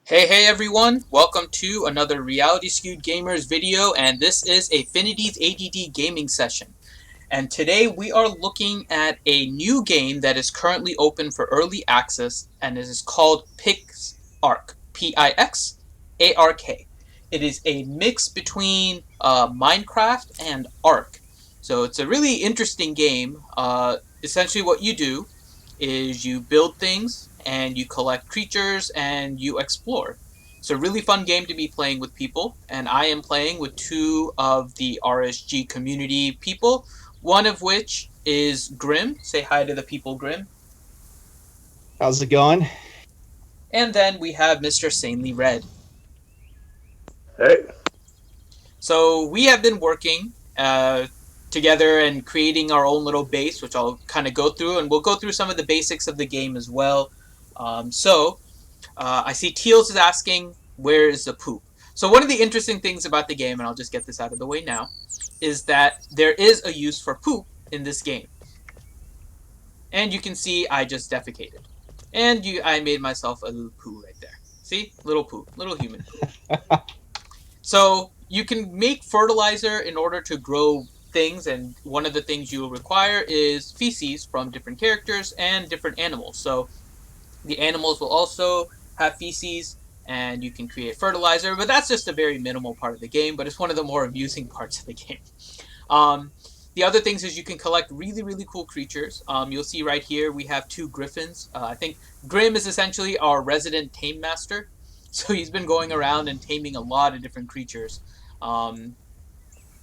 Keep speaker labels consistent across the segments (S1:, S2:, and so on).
S1: Hey everyone, welcome to another Reality Skewed Gamers video, and this is a Finity's ADD gaming session. And today we are looking at a new game that is currently open for early access, and it is called PixARK, P-I-X-A-R-K. It is a mix between Minecraft and Ark. So it's a really interesting game. Essentially what you do is you build things and you collect creatures and you explore. It's a really fun game to be playing with people, and I am playing with two of the RSG community people, one of which is Grim. Say hi to the people, Grim.
S2: How's it going?
S1: And then we have Mr. Sanely Red.
S3: Hey,
S1: So we have been working together and creating our own little base, which I'll kind of go through, and we'll go through some of the basics of the game as well. I see Teals is asking, where is the poop? So one of the interesting things about the game, and I'll just get this out of the way now, is that there is a use for poop in this game. And you can see I just defecated. And I made myself a little poo right there. See? Little poo. Little human poo. So you can make fertilizer in order to grow things, and one of the things you'll require is feces from different characters and different animals. So the animals will also have feces, and you can create fertilizer, but that's just a very minimal part of the game, but it's one of the more amusing parts of the game. Um, the other things is you can collect really, really cool creatures. You'll see right here we have two griffins. I think Grim is essentially our resident tame master. So he's been going around and taming a lot of different creatures. Um,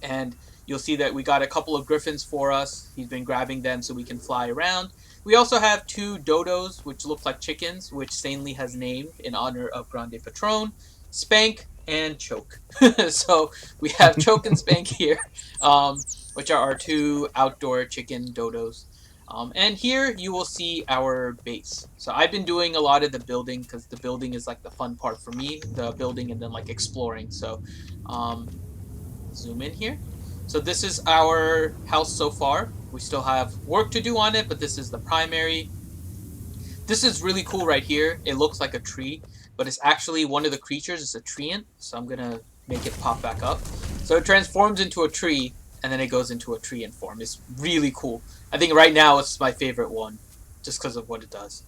S1: and you'll see that we got a couple of griffins for us. He's been grabbing them so we can fly around. We also have two dodos, which look like chickens, which Sanely has named in honor of Grande Patron, Spank and Choke. So we have Choke and Spank here, which are our two outdoor chicken dodos. And here you will see our base. So I've been doing a lot of the building because the building is like the fun part for me, the building and then like exploring. So um, zoom in here. So this is our house so far. We still have work to do on it, but this is the primary. This is really cool right here. It looks like a tree, but it's actually one of the creatures. It's a treant, so I'm gonna make it pop back up. So it transforms into a tree, and then it goes into a treant form. It's really cool. I think right now it's my favorite one, just because of what it does.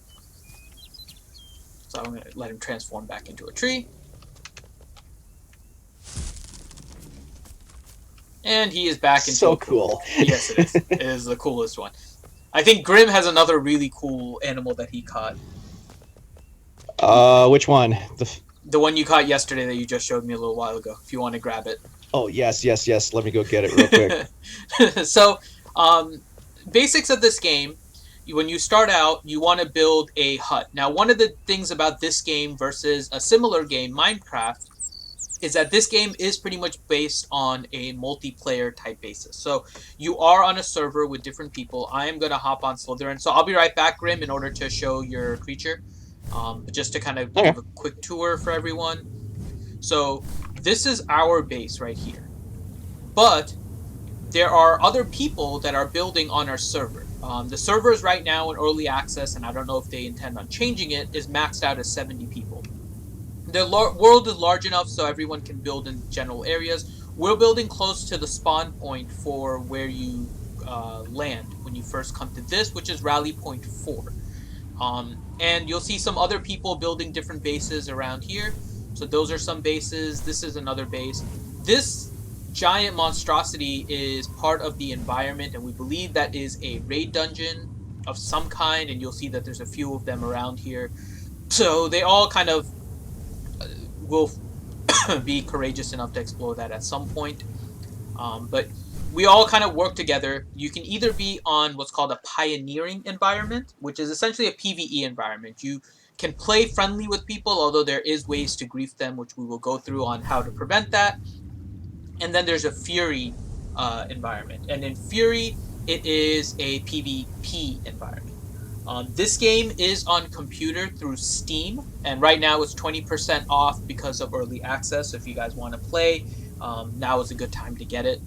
S1: So I'm gonna let him transform back into a tree. And he is back into
S2: So
S1: a poop.
S2: cool.
S1: Yes, it is. It is the coolest one. I think Grim has another really cool animal that he caught.
S2: Which one?
S1: The one you caught yesterday that you just showed me a little while ago, if you want to grab it.
S2: Oh, yes. Let me go get it real quick.
S1: So, basics of this game, when you start out, you want to build a hut. Now, one of the things about this game versus a similar game, Minecraft, is that this game is pretty much based on a multiplayer type basis. So you are on a server with different people. I am going to hop on Slytherin. So I'll be right back, Grim, in order to show your creature. But just to kind of
S2: Okay.
S1: give a quick tour for everyone. So this is our base right here. But there are other people that are building on our server. The server is right now in early access, and I don't know if they intend on changing it, is maxed out at 70 people. The world is large enough so everyone can build in general areas. We're building close to the spawn point for where you land when you first come to this, which is Rally Point 4. And you'll see some other people building different bases around here. So those are some bases. This is another base. This giant monstrosity is part of the environment, and we believe that is a raid dungeon of some kind, and you'll see that there's a few of them around here. So they all kind of will be courageous enough to explore that at some point. But we all kind of work together. You can either be on what's called a pioneering environment, which is essentially a PvE environment. You can play friendly with people, although there is ways to grief them, which we will go through on how to prevent that. And then there's a Fury environment. And in Fury, it is a PvP environment. This game is on computer through Steam, and right now it's 20% off because of early access. So if you guys want to play, now is a good time to get it.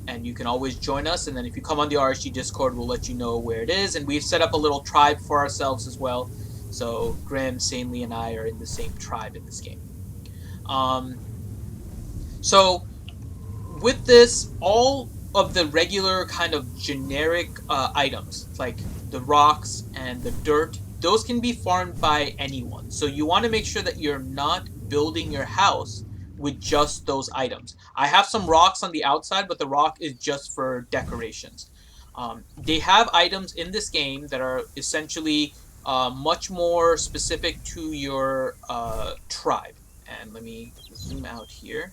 S1: And you can always join us, and then if you come on the RSG Discord, we'll let you know where it is. And we've set up a little tribe for ourselves as well. So Grim, Sanely, and I are in the same tribe in this game. So with this, all of the regular kind of generic items, like the rocks and the dirt, those can be farmed by anyone. So you want to make sure that you're not building your house with just those items. I have some rocks on the outside, but the rock is just for decorations. They have items in this game that are essentially much more specific to your tribe. And let me zoom out here.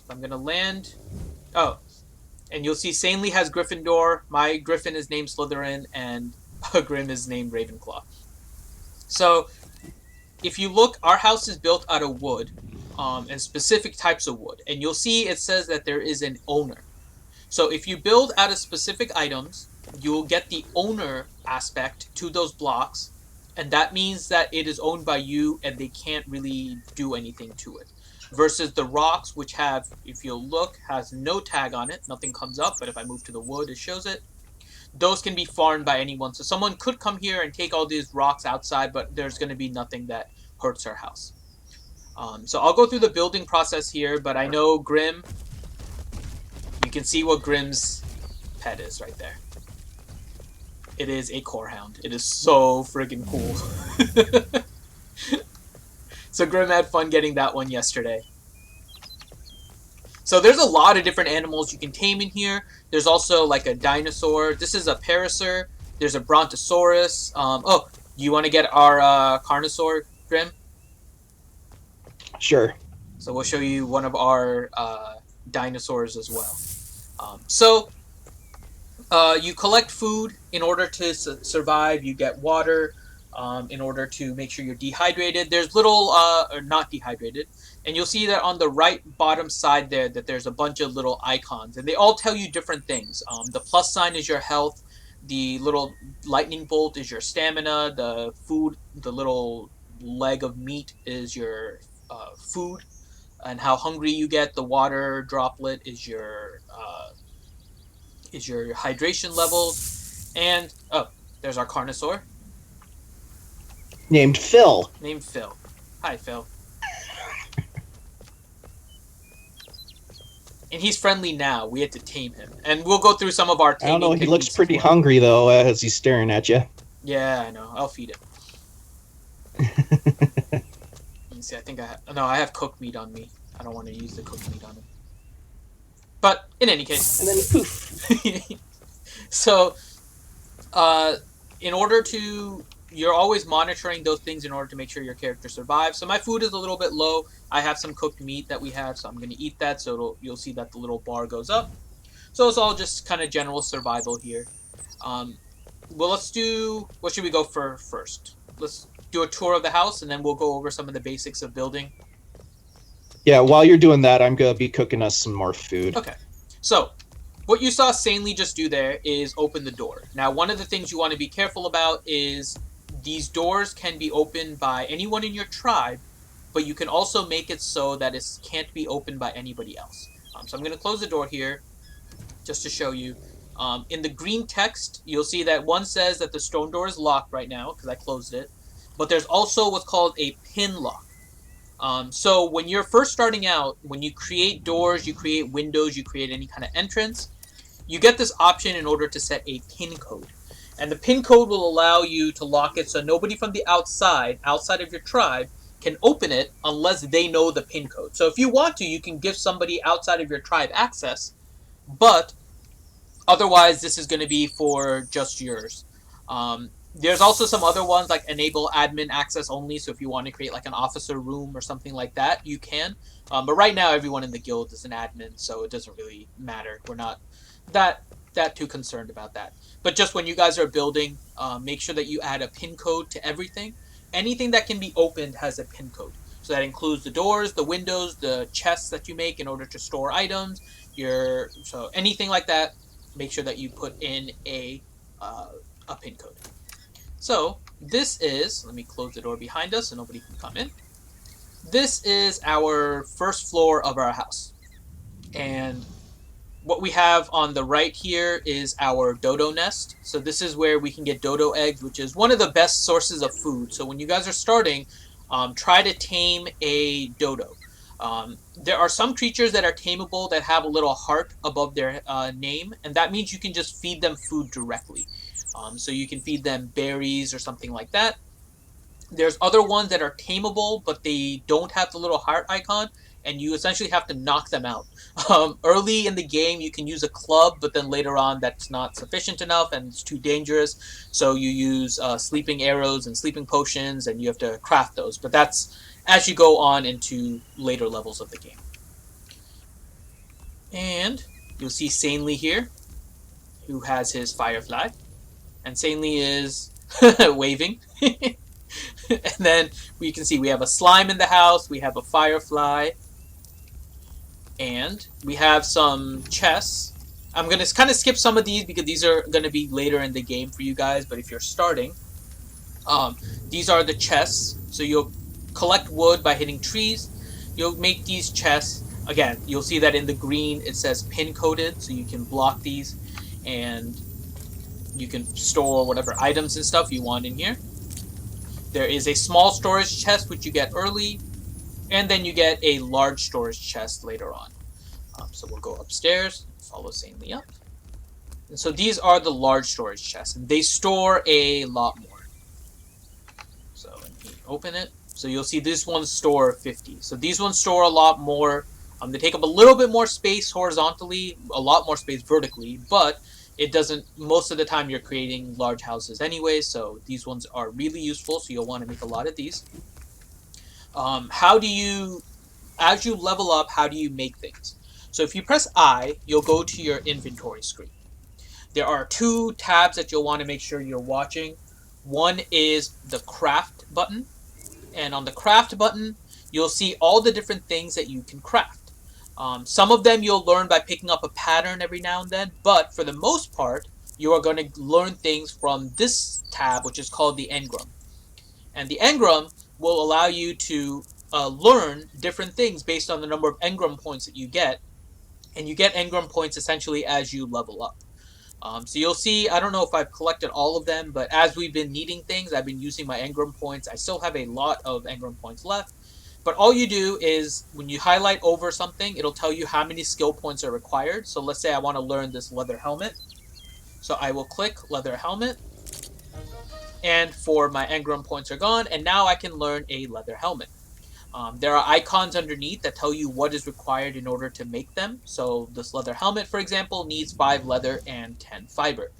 S1: I'm going to land. Oh, and you'll see Sanely has Gryffindor. My Griffin is named Slytherin, and Grim is named Ravenclaw. So if you look, our house is built out of wood, and specific types of wood. And you'll see it says that there is an owner. So if you build out of specific items, you'll get the owner aspect to those blocks, and that means that it is owned by you and they can't really do anything to it. Versus the rocks, which have, if you'll look, has no tag on it, nothing comes up, but if I move to the wood, it shows it. Those can be farmed by anyone. So someone could come here and take all these rocks outside, but there's going to be nothing that hurts our house. So I'll go through the building process here, but I know Grim, you can see what Grim's pet is right there. It is a corehound. It is so friggin' cool. So Grim had fun getting that one yesterday. So there's a lot of different animals you can tame in here. There's also like a dinosaur. This is a parasaur. There's a brontosaurus. Oh, you want to get our carnosaur, Grim?
S2: Sure.
S1: So we'll show you one of our dinosaurs as well. So you collect food in order to survive. You get water in order to make sure you're dehydrated. There's little, or not dehydrated. And you'll see that on the right bottom side there that there's a bunch of little icons. And they all tell you different things. The plus sign is your health. The little lightning bolt is your stamina. The food, the little leg of meat is your food and how hungry you get. The water droplet is your hydration levels. And oh, there's our carnosaur
S2: Named Phil.
S1: named Phil. Hi, Phil. And he's friendly now. We had to tame him, and we'll go through some of our
S2: I
S1: taming.
S2: don't know. He looks
S1: techniques
S2: pretty
S1: as well.
S2: hungry though, as he's staring at you.
S1: Yeah, I know. I'll feed him. Let me see. I think I have cooked meat on me. I don't want to use the cooked meat on him. But in any case,
S2: And then poof.
S1: so in order to, you're always monitoring those things in order to make sure your character survives. So my food is a little bit low. I have some cooked meat that we have, so I'm going to eat that. So you'll see that the little bar goes up. So it's all just kind of general survival here. Well, let's do, what should we go for first? Let's do a tour of the house, and then we'll go over some of the basics of building.
S2: Yeah, while you're doing that, I'm going to be cooking us some more food.
S1: Okay. So, what you saw Sanely just do there is open the door. Now, one of the things you want to be careful about is these doors can be opened by anyone in your tribe, but you can also make it so that it can't be opened by anybody else. So I'm going to close the door here just to show you. In the green text, you'll see that one says that the stone door is locked right now because I closed it, but there's also what's called a pin lock. So when you're first starting out, when you create doors, you create windows, you create any kind of entrance, you get this option in order to set a pin code. And the pin code will allow you to lock it so nobody from the outside of your tribe, can open it unless they know the pin code. So if you want to, you can give somebody outside of your tribe access, but otherwise this is going to be for just yours. There's also some other ones like enable admin access only, so if you want to create like an officer room or something like that, you can. But right now everyone in the guild is an admin, so it doesn't really matter. We're not that too concerned about that. But just when you guys are building, make sure that you add a pin code to everything. Anything that can be opened has a pin code. So that includes the doors, the windows, the chests that you make in order to store items, so anything like that, make sure that you put in a pin code. So this is, let me close the door behind us so nobody can come in. This is our first floor of our house. And what we have on the right here is our dodo nest. So this is where we can get dodo eggs, which is one of the best sources of food. So when you guys are starting, try to tame a dodo. There are some creatures that are tameable that have a little heart above their name, and that means you can just feed them food directly. So you can feed them berries or something like that. There's other ones that are tameable, but they don't have the little heart icon, and you essentially have to knock them out. Early in the game, you can use a club, but then later on, that's not sufficient enough and it's too dangerous. So you use sleeping arrows and sleeping potions, and you have to craft those. But that's as you go on into later levels of the game. And you'll see Sanely here, who has his firefly, and Sanely is waving. And then we can see we have a slime in the house, we have a firefly, and we have some chests. I'm going to kind of skip some of these because these are going to be later in the game for you guys, but if you're starting, these are the chests. So you'll collect wood by hitting trees. You'll make these chests. Again, you'll see that in the green it says pin coded, so you can block these and you can store whatever items and stuff you want in here. There is a small storage chest which you get early, and then you get a large storage chest later on. So we'll go upstairs, follow Sanely up. And so these are the large storage chests, and they store a lot more. So let me open it. So you'll see this ones store 50. So these ones store a lot more. They take up a little bit more space horizontally, a lot more space vertically, but it doesn't, most of the time you're creating large houses anyway, so these ones are really useful, so you'll want to make a lot of these. As you level up, how do you make things? So if you press I, you'll go to your inventory screen. There are two tabs that you'll want to make sure you're watching. One is the craft button, and on the craft button, you'll see all the different things that you can craft. Some of them you'll learn by picking up a pattern every now and then, but for the most part, you are going to learn things from this tab, which is called the engram. And the engram will allow you to learn different things based on the number of engram points that you get, and you get engram points essentially as you level up. So you'll see, I don't know if I've collected all of them, but as we've been needing things, I've been using my engram points. I still have a lot of engram points left. But all you do is, when you highlight over something, it'll tell you how many skill points are required. So let's say I want to learn this leather helmet. So I will click leather helmet. And for my engram points are gone, and now I can learn a leather helmet. There are icons underneath that tell you what is required in order to make them. So this leather helmet, for example, needs 5 leather and 10 fiber,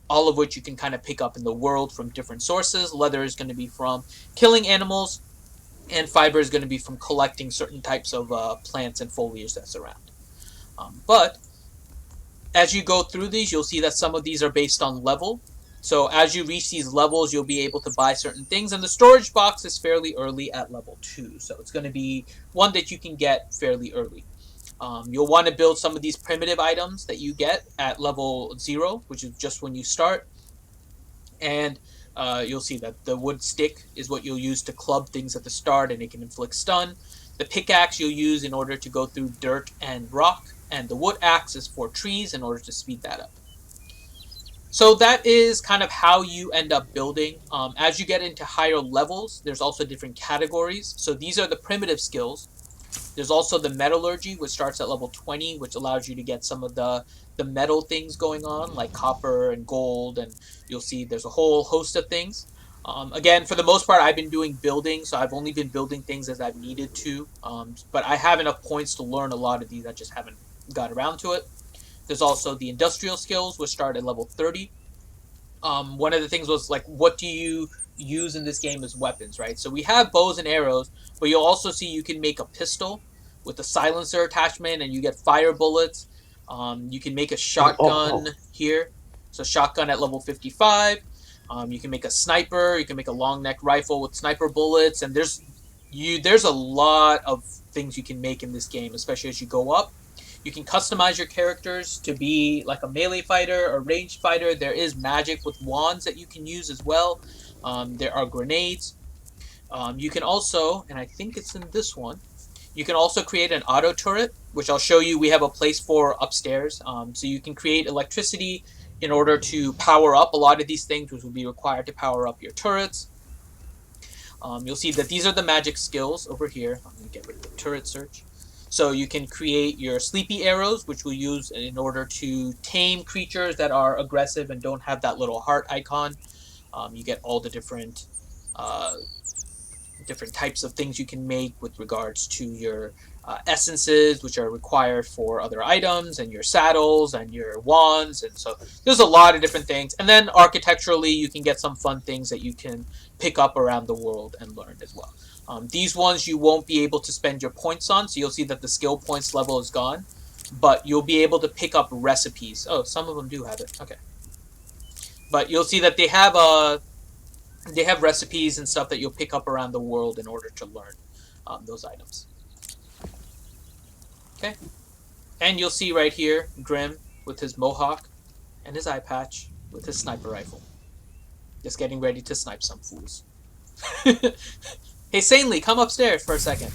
S1: all of which you can kind of pick up in the world from different sources. Leather is going to be from killing animals, and fiber is going to be from collecting certain types of plants and foliage that's around. But as you go through these, you'll see that some of these are based on level. So as you reach these levels, you'll be able to buy certain things. And the storage box is fairly early at level 2. So it's going to be one that you can get fairly early. You'll want to build some of these primitive items that you get at level 0, which is just when you start. And you'll see that the wood stick is what you'll use to club things at the start, and it can inflict stun. The pickaxe you'll use in order to go through dirt and rock. And the wood axe is for trees in order to speed that up. So that is kind of how you end up building. As you get into higher levels, there's also different categories. So these are the primitive skills. There's also the metallurgy, which starts at level 20, which allows you to get some of the metal things going on, like copper and gold, and you'll see there's a whole host of things. Again, for the most part, I've been doing building, so I've only been building things as I've needed to, but I have enough points to learn a lot of these. I just haven't got around to it. There's also the industrial skills, which start at level 30. One of the things was, like, what do you use in this game as weapons, right? So we have bows and arrows, but you'll also see you can make a pistol with a silencer attachment, and you get fire bullets. You can make a shotgun here. So shotgun at level 55. You can make a sniper. You can make a long neck rifle with sniper bullets, and there's a lot of things you can make in this game, especially as you go up. You can customize your characters to be like a melee fighter or ranged fighter. There is magic with wands that you can use as well. There are grenades. You can also, and I think it's in this one, You can also create an auto turret, which I'll show you we have a place for upstairs. So you can create electricity in order to power up a lot of these things, which will be required to power up your turrets. You'll see that these are the magic skills over here. I'm going to get rid of the turret search. So you can create your sleepy arrows, which we'll use in order to tame creatures that are aggressive and don't have that little heart icon. You get all the different types of things you can make with regards to your essences, which are required for other items, and your saddles and your wands. And so there's a lot of different things. And then architecturally, you can get some fun things that you can pick up around the world and learn as well. These ones you won't be able to spend your points on, so you'll see that the skill points level is gone, but you'll be able to pick up recipes. Oh, some of them do have it. Okay. But you'll see that they have recipes and stuff that you'll pick up around the world in order to learn those items. Okay. And you'll see right here, Grim with his mohawk and his eye patch with his sniper rifle. Just getting ready to snipe some fools. Hey, Sanely, come upstairs for a second.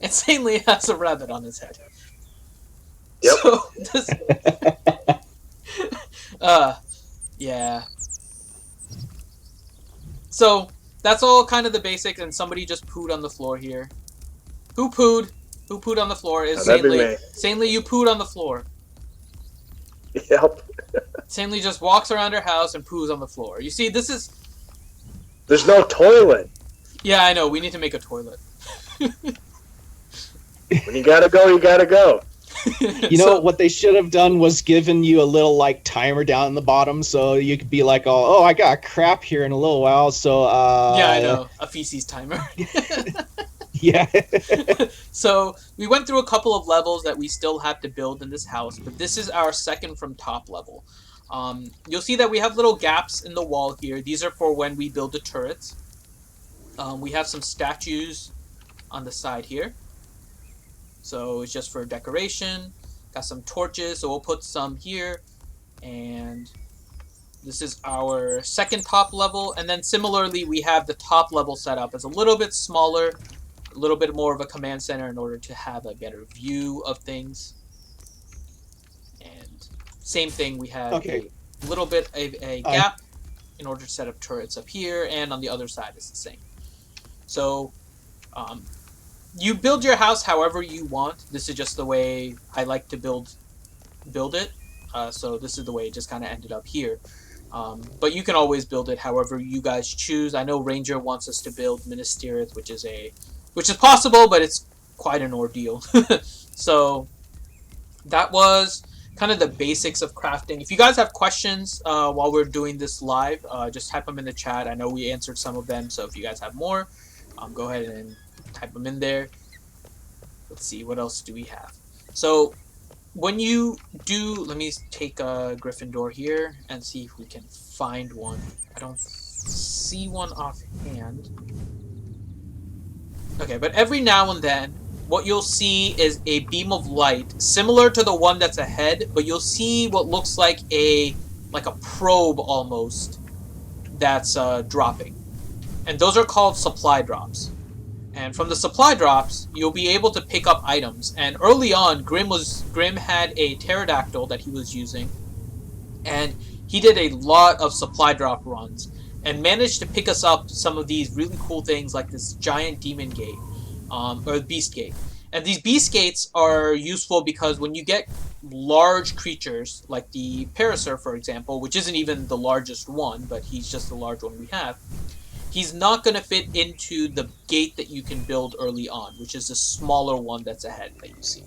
S1: And Sanely has a rabbit on his head.
S3: Yep.
S1: So, this... yeah. So, that's all kind of the basics, and somebody just pooed on the floor here. Who pooed? Who pooed on the floor is
S3: That'd be
S1: Sanely.
S3: me.
S1: Sanely, you pooed on the floor.
S3: Yep.
S1: Sanely just walks around her house and poos on the floor. You see, this is...
S3: There's no toilet.
S1: Yeah, I know. We need to make a toilet.
S3: When you gotta go, you gotta go.
S2: You know, what they should have done was given you a little, like, timer down in the bottom, so you could be like, oh, I got crap here in a little while, so,
S1: Yeah, I know. A feces timer.
S2: Yeah.
S1: So, we went through a couple of levels that we still have to build in this house, but this is our second from top level. You'll see that we have little gaps in the wall here. These are for when we build the turrets. We have some statues on the side here. So it's just for decoration. Got some torches, so we'll put some here. And this is our second top level. And then similarly, we have the top level set up as a little bit smaller, a little bit more of a command center in order to have a better view of things. And same thing, we have a little bit of a gap in order to set up turrets up here, and on the other side is the same. So, you build your house however you want. This is just the way I like to build it. So this is the way it just kind of ended up here. But you can always build it however you guys choose. I know Ranger wants us to build Ministerieth, which is possible, but it's quite an ordeal. So that was kind of the basics of crafting. If you guys have questions while we're doing this live, just type them in the chat. I know we answered some of them, so if you guys have more, go ahead and type them in there. Let's see, what else do we have? So when you do, let me take a Gryffindor here and see if we can find one. I don't see one offhand. Okay, but every now and then, what you'll see is a beam of light similar to the one that's ahead, but you'll see what looks like a probe almost that's dropping. And those are called supply drops. And from the supply drops, you'll be able to pick up items. And early on, Grim had a pterodactyl that he was using, and he did a lot of supply drop runs and managed to pick us up some of these really cool things like this giant demon gate, or beast gate. And these beast gates are useful because when you get large creatures, like the Parasaur, for example, which isn't even the largest one, but he's just the large one we have, he's not going to fit into the gate that you can build early on, which is the smaller one that's ahead that you see.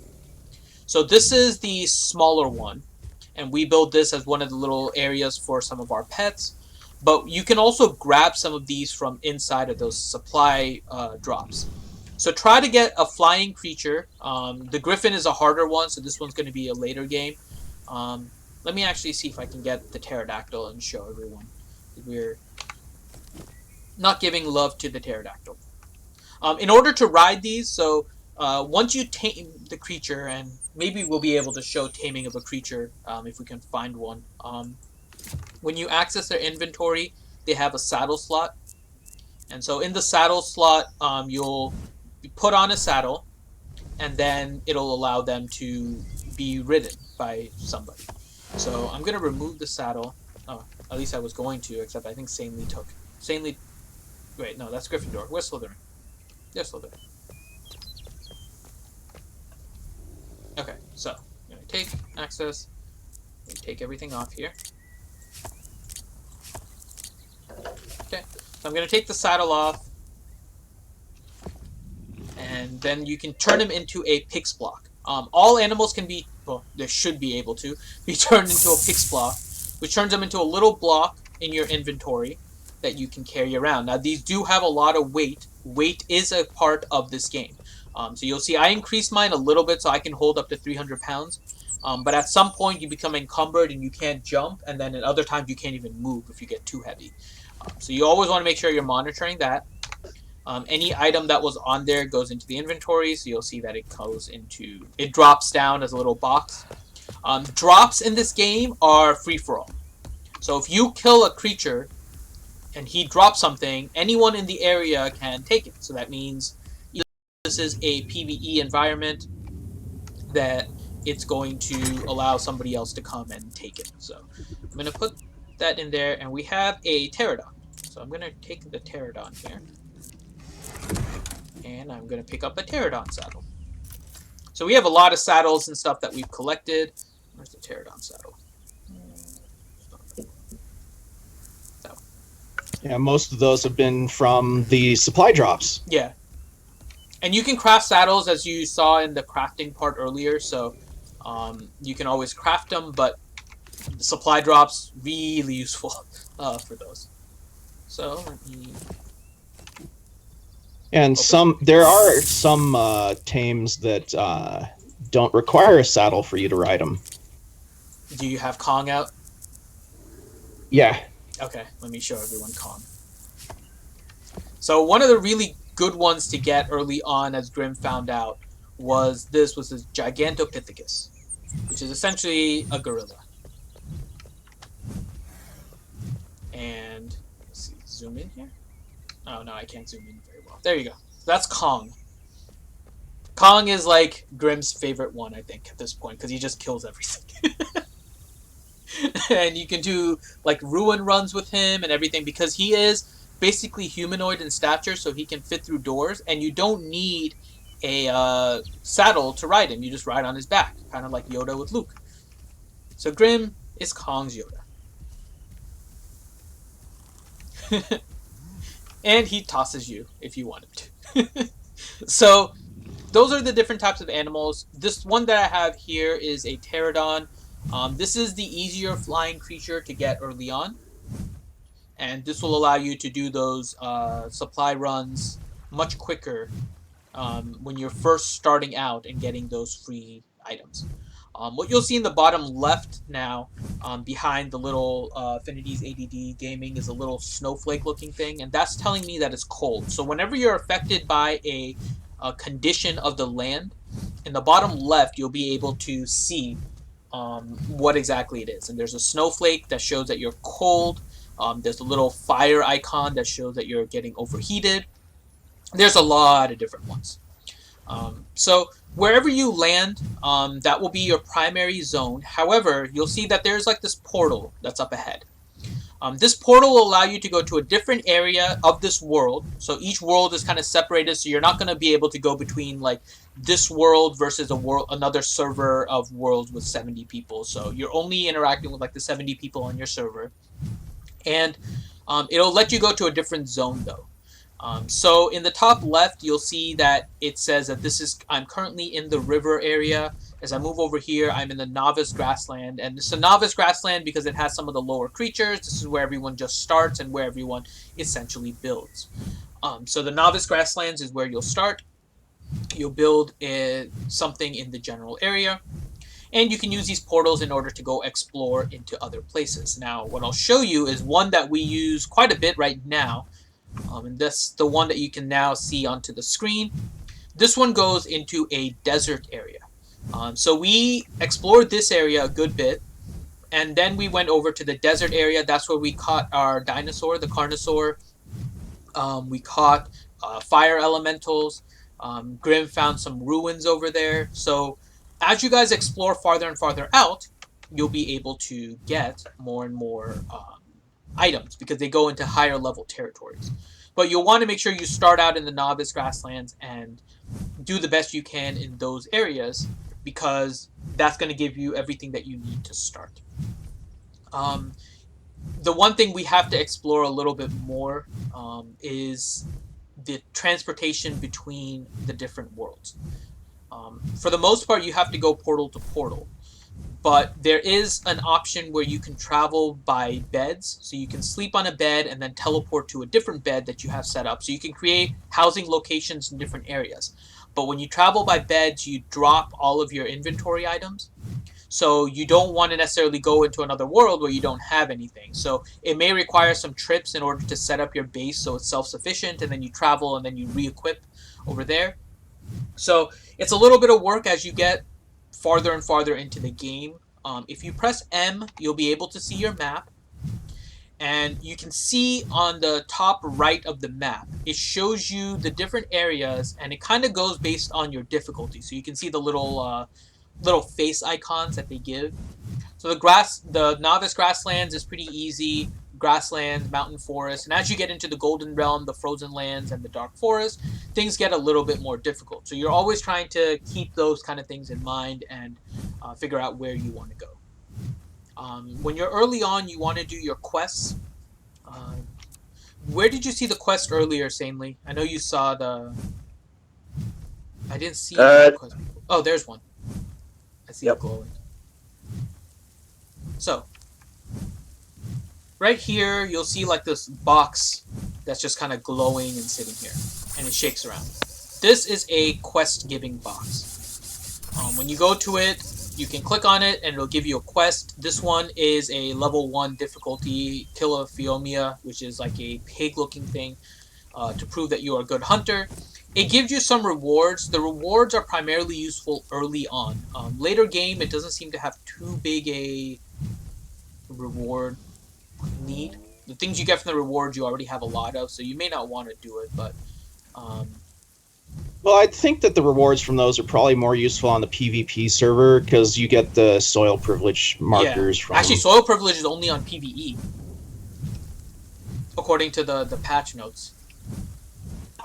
S1: So this is the smaller one, and we build this as one of the little areas for some of our pets. But you can also grab some of these from inside of those supply drops. So try to get a flying creature. The Griffin is a harder one, so this one's going to be a later game. Let me actually see if I can get the pterodactyl and show everyone. We're not giving love to the pterodactyl. In order to ride these, so once you tame the creature, and maybe we'll be able to show taming of a creature if we can find one. When you access their inventory, they have a saddle slot. And so in the saddle slot, you'll put on a saddle, and then it'll allow them to be ridden by somebody. So I'm gonna remove the saddle. Oh, at least I was going to, except I think Sanely took. Sanely, wait, no, that's Gryffindor. Where's Slytherin? There's Slytherin. Okay, so I'm gonna take access. Take everything off here. Okay, so I'm gonna take the saddle off, and then you can turn him into a Pix block. All animals can be, well, they should be able to be turned into a Pix block, which turns them into a little block in your inventory that you can carry around. Now, these do have a lot of weight. Weight is a part of this game. So you'll see I increased mine a little bit so I can hold up to 300 pounds. But at some point, you become encumbered and you can't jump, and then at other times, you can't even move if you get too heavy. So you always want to make sure you're monitoring that. Any item that was on there goes into the inventory, so you'll see that it drops down as a little box. Drops in this game are free-for-all. So if you kill a creature and he drops something, anyone in the area can take it. So that means this is a PvE environment that it's going to allow somebody else to come and take it. So I'm going to put that in there, and we have a pterodon. So I'm going to take the pterodon here, and I'm going to pick up a pterodon saddle. So we have a lot of saddles and stuff that we've collected. Where's the pterodon saddle?
S2: Yeah, most of those have been from the supply drops.
S1: Yeah. And you can craft saddles, as you saw in the crafting part earlier, so you can always craft them, but the supply drops, really useful for those. So let me...
S2: And there are some tames that don't require a saddle for you to ride them.
S1: Do you have Kong out?
S2: Yeah.
S1: Okay, let me show everyone Kong. So one of the really good ones to get early on, as Grim found out, was this Gigantopithecus, which is essentially a gorilla. And let's see, zoom in here. Oh no, I can't zoom in very well. There you go. That's Kong. Kong is like Grim's favorite one, I think, at this point, because he just kills everything. And you can do like ruin runs with him and everything, because he is basically humanoid in stature, so he can fit through doors, and you don't need a saddle to ride him. You just ride on his back, kind of like Yoda with Luke. So Grim is Kong's Yoda. And he tosses you if you want him to. So those are the different types of animals. This one that I have here is a pterodon. This is the easier flying creature to get early on. And this will allow you to do those supply runs much quicker when you're first starting out and getting those free items. What you'll see in the bottom left now, behind the little Finity's ADD Gaming, is a little snowflake-looking thing, and that's telling me that it's cold. So whenever you're affected by a condition of the land, in the bottom left, you'll be able to see what exactly it is. And there's a snowflake that shows that you're cold. There's a little fire icon that shows that you're getting overheated. There's a lot of different ones. So wherever you land, that will be your primary zone. However, you'll see that there's like this portal that's up ahead. This portal will allow you to go to a different area of this world. So each world is kind of separated, so you're not going to be able to go between like this world versus another server of worlds with 70 people. So you're only interacting with like the 70 people on your server. And it'll let you go to a different zone though. So in the top left, you'll see that it says that I'm currently in the river area. As I move over here, I'm in the novice grassland, and it's a novice grassland because it has some of the lower creatures. This is where everyone just starts and where everyone essentially builds. So the novice grasslands is where you'll start. You'll build something in the general area, and you can use these portals in order to go explore into other places. Now, what I'll show you is one that we use quite a bit right now. And that's the one that you can now see onto the screen. This one goes into a desert area. So we explored this area a good bit, and then we went over to the desert area. That's where we caught our dinosaur, the Carnosaur, We caught fire elementals. Grim found some ruins over there. So as you guys explore farther and farther out, you'll be able to get more and more items because they go into higher level territories. But you'll want to make sure you start out in the novice grasslands and do the best you can in those areas because that's going to give you everything that you need to start. The one thing we have to explore a little bit more is the transportation between the different worlds. For the most part, you have to go portal to portal, but there is an option where you can travel by beds. So you can sleep on a bed and then teleport to a different bed that you have set up. So you can create housing locations in different areas. But when you travel by beds, you drop all of your inventory items. So you don't want to necessarily go into another world where you don't have anything. So it may require some trips in order to set up your base so it's self-sufficient, and then you travel and then you re-equip over there. So it's a little bit of work as you get farther and farther into the game. If you press M, you'll be able to see your map. And you can see on the top right of the map, it shows you the different areas, and it kind of goes based on your difficulty. So you can see the little face icons that they give. So the novice grasslands is pretty easy. Grasslands, mountain forest, and as you get into the golden realm, the frozen lands, and the dark forest, things get a little bit more difficult. So you're always trying to keep those kind of things in mind and figure out where you want to go. When you're early on, you want to do your quests. Where did you see the quest earlier, Sanely? I know you saw the. I didn't see the quest. Oh, there's one. I see it glowing. So, right here, you'll see like this box that's just kind of glowing and sitting here, and it shakes around. This is a quest-giving box. When you go to it, you can click on it, and it'll give you a quest. This one is a level 1 difficulty, Kill a Phiomia, which is like a pig-looking thing, to prove that you are a good hunter. It gives you some rewards. The rewards are primarily useful early on. Later game, it doesn't seem to have too big a reward need. The things you get from the rewards you already have a lot of, so you may not want to do it, but...
S2: Well, I think that the rewards from those are probably more useful on the PvP server, because you get the soil privilege markers from...
S1: Actually, soil privilege is only on PvE, according to the patch notes.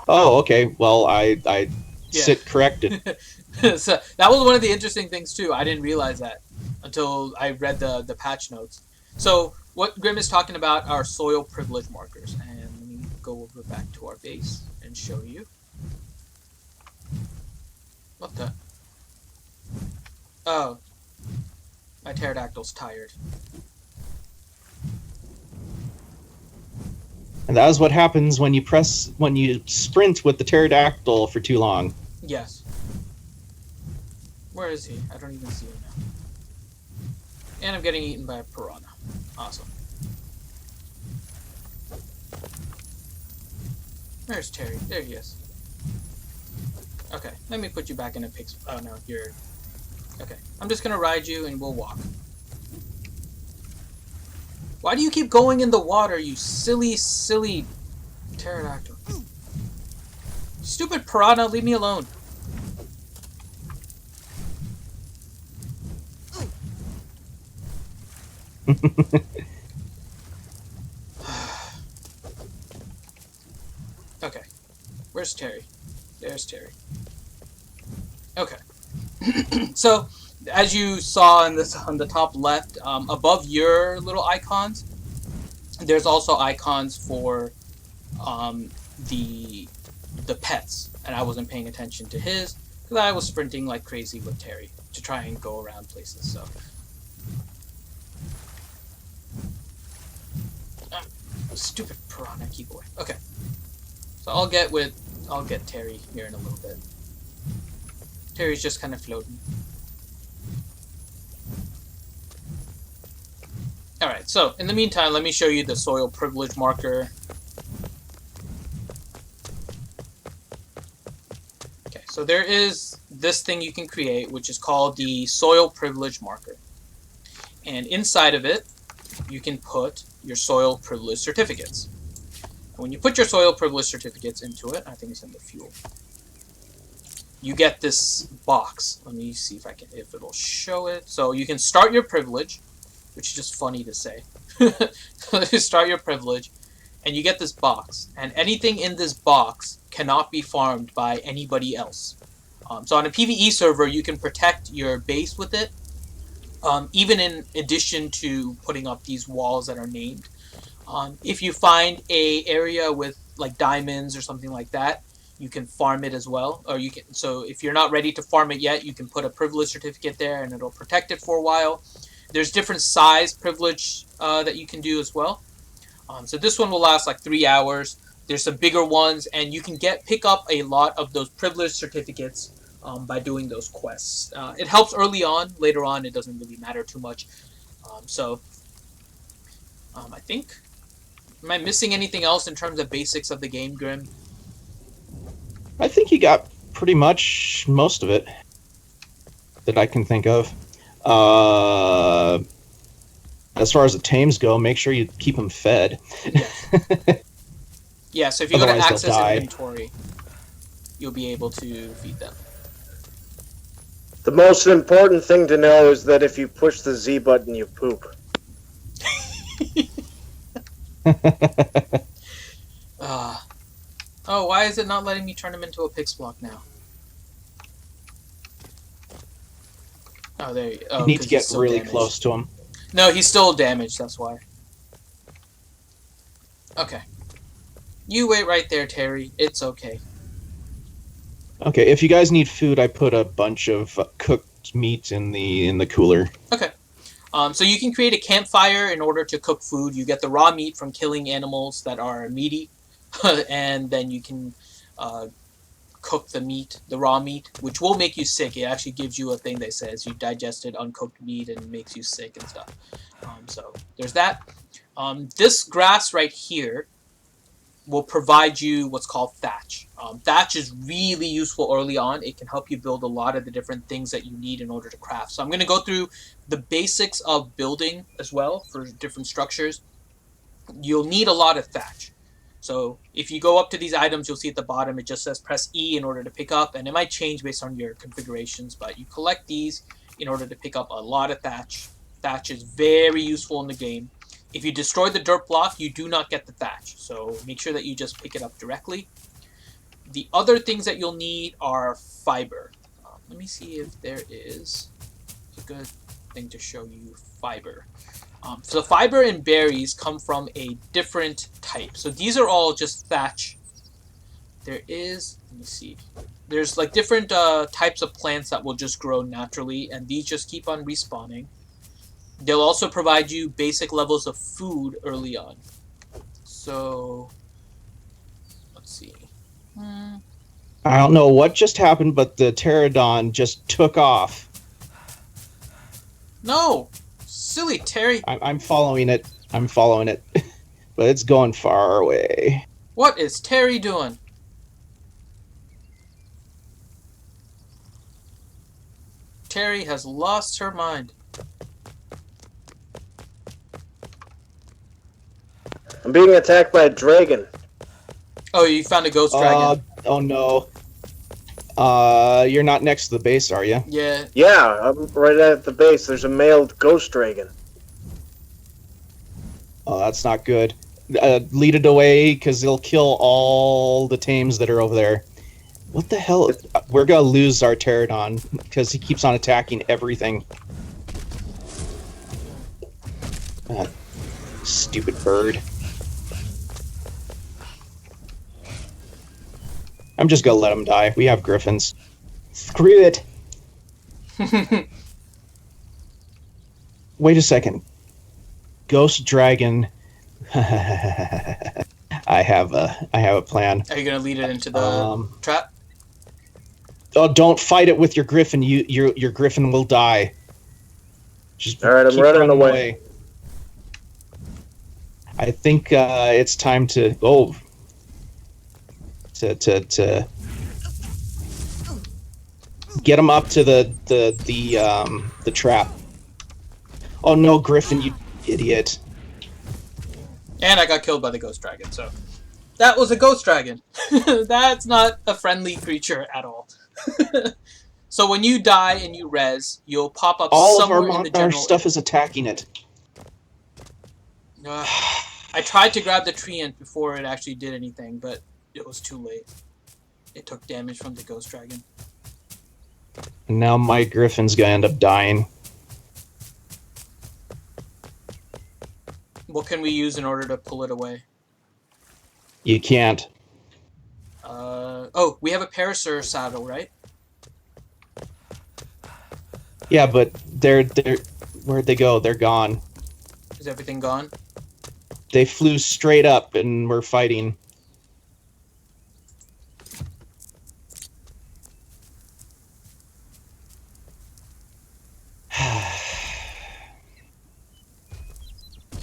S2: Oh, okay. Well, I sit corrected.
S1: So that was one of the interesting things too. I didn't realize that until I read the patch notes. So what Grim is talking about are soil privilege markers, and let me go over back to our base and show you. What the? Oh, my pterodactyl's tired.
S2: And that is what happens when you sprint with the pterodactyl for too long.
S1: Yes. Where is he? I don't even see him now. And I'm getting eaten by a piranha. Awesome. Where's Terry? There he is. Okay, let me put you back in a pig's... Oh no, you're... Okay, I'm just gonna ride you and we'll walk. Why do you keep going in the water, you silly, silly pterodactyl? Stupid piranha, leave me alone. Okay, where's Terry? There's Terry. Okay. So, as you saw in this on the top left, above your little icons, there's also icons for the pets, and I wasn't paying attention to his because I was sprinting like crazy with Terry to try and go around places. So, stupid piranha, keep away. Okay, so I'll get Terry here in a little bit. Terry's just kind of floating. Alright, so in the meantime, let me show you the soil privilege marker. Okay, so there is this thing you can create, which is called the soil privilege marker. And inside of it, you can put your soil privilege certificates. When you put your soil privilege certificates into it, I think it's in the fuel, you get this box. Let me see if it'll show it. So you can start your privilege, which is just funny to say. You start your privilege, and you get this box. And anything in this box cannot be farmed by anybody else. So on a PvE server, you can protect your base with it, even in addition to putting up these walls that are named. If you find a area with like diamonds or something like that, you can farm it as well. Or you can. So if you're not ready to farm it yet, you can put a privilege certificate there, and it'll protect it for a while. There's different size privilege that you can do as well. So this one will last like 3 hours. There's some bigger ones, and you can pick up a lot of those privilege certificates by doing those quests. It helps early on. Later on, it doesn't really matter too much. I think... Am I missing anything else in terms of basics of the game, Grim?
S2: I think you got pretty much most of it that I can think of. As far as the tames go, make sure you keep them fed.
S1: Yeah, so if you go to
S2: Otherwise they'll
S1: access
S2: die.
S1: inventory, you'll be able to feed them.
S3: The most important thing to know is that if you push the Z button, you poop.
S1: Oh, why is it not letting me turn him into a pix block now? Oh, there you go.
S2: You need to get really close to him.
S1: No, he's still damaged, that's why. Okay. You wait right there, Terry. It's okay.
S2: Okay, if you guys need food, I put a bunch of cooked meat in the cooler.
S1: Okay. So you can create a campfire in order to cook food. You get the raw meat from killing animals that are meaty, and then you can cook the raw meat, which will make you sick. It actually gives you a thing that says you digested uncooked meat and makes you sick and stuff. So there's that. This grass right here will provide you what's called thatch. Thatch is really useful early on. It can help you build a lot of the different things that you need in order to craft. So I'm going to go through the basics of building as well for different structures. You'll need a lot of thatch. So if you go up to these items, you'll see at the bottom it just says press E in order to pick up, and it might change based on your configurations, but you collect these in order to pick up a lot of thatch. Thatch is very useful in the game. If you destroy the dirt block, you do not get the thatch, so make sure that you just pick it up directly. The other things that you'll need are fiber. Let me see if there is a good thing to show you fiber. So fiber and berries come from a different type. So these are all just thatch. Let me see. There's like different types of plants that will just grow naturally, and these just keep on respawning. They'll also provide you basic levels of food early on. So, let's see.
S2: I don't know what just happened, but the pterodon just took off.
S1: No! Silly Terry!
S2: I'm following it. But it's going far away.
S1: What is Terry doing? Terry has lost her mind.
S3: I'm being attacked by a dragon.
S1: Oh, you found a ghost dragon.
S2: Oh no. You're not next to the base, are you?
S1: Yeah.
S3: Yeah, I'm right at the base. There's a male ghost dragon.
S2: Oh, that's not good. Lead it away, because it'll kill all the tames that are over there. What the hell? We're gonna lose our pterodon, because he keeps on attacking everything. Stupid bird. I'm just gonna let him die. We have griffins. Screw it. Wait a second. Ghost dragon. I have a plan.
S1: Are you gonna lead it into the trap?
S2: Oh, don't fight it with your griffin. Your griffin will die. Just
S3: all right, I'm
S2: keep
S3: running away.
S2: I think it's time to to get him up to the trap. Oh no, Griffin, you idiot!
S1: And I got killed by the ghost dragon, so That was a ghost dragon. That's not a friendly creature at all. So when you die and you res, you'll pop up
S2: All of
S1: somewhere in the
S2: our
S1: general
S2: stuff
S1: area.
S2: is attacking it.
S1: I tried to grab the treant before it actually did anything, but it was too late. It took damage from the ghost dragon.
S2: And now my griffin's gonna end up dying.
S1: What can we use in order to pull it away?
S2: You can't.
S1: Oh, we have a Parasaur saddle, right?
S2: Yeah, but they're where'd they go? They're gone.
S1: Is everything gone?
S2: They flew straight up and we're fighting.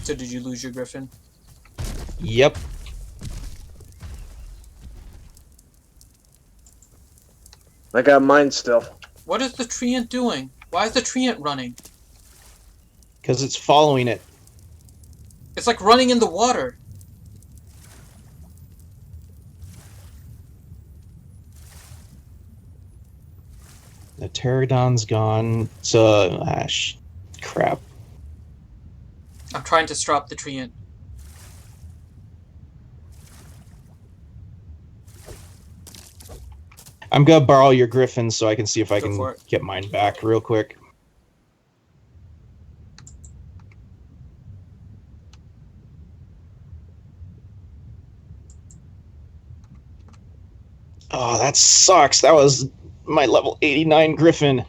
S1: So did you lose your griffin?
S2: Yep.
S3: I got mine still.
S1: What is the treant doing? Why is the treant running?
S2: Because it's following it.
S1: It's like running in the water.
S2: The pterodon's gone. So, crap.
S1: I'm trying to stop the treant.
S2: I'm gonna borrow your griffin so I can see if I
S1: Go
S2: can
S1: for it.
S2: get mine back real quick. Oh, that sucks. That was my level 89 griffin.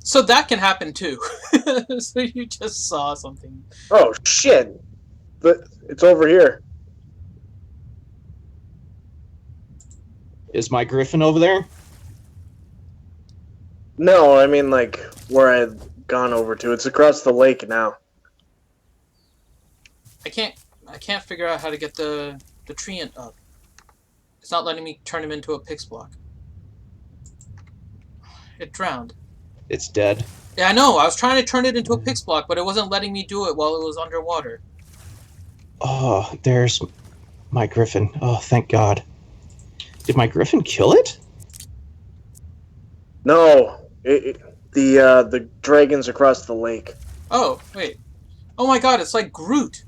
S1: So that can happen too. So you just saw something.
S3: Oh shit! But it's over here.
S2: Is my griffin over there?
S3: No, I mean like where I've gone over to. It's across the lake now.
S1: I can't figure out how to get the treant up. It's not letting me turn him into a pix block. It drowned.
S2: It's dead.
S1: Yeah, I know. I was trying to turn it into a pix block, but it wasn't letting me do it while it was underwater.
S2: Oh, there's my griffin. Oh, thank God. Did my griffin kill it?
S3: No, the dragon's across the lake.
S1: Oh, wait. Oh my god, it's like Groot.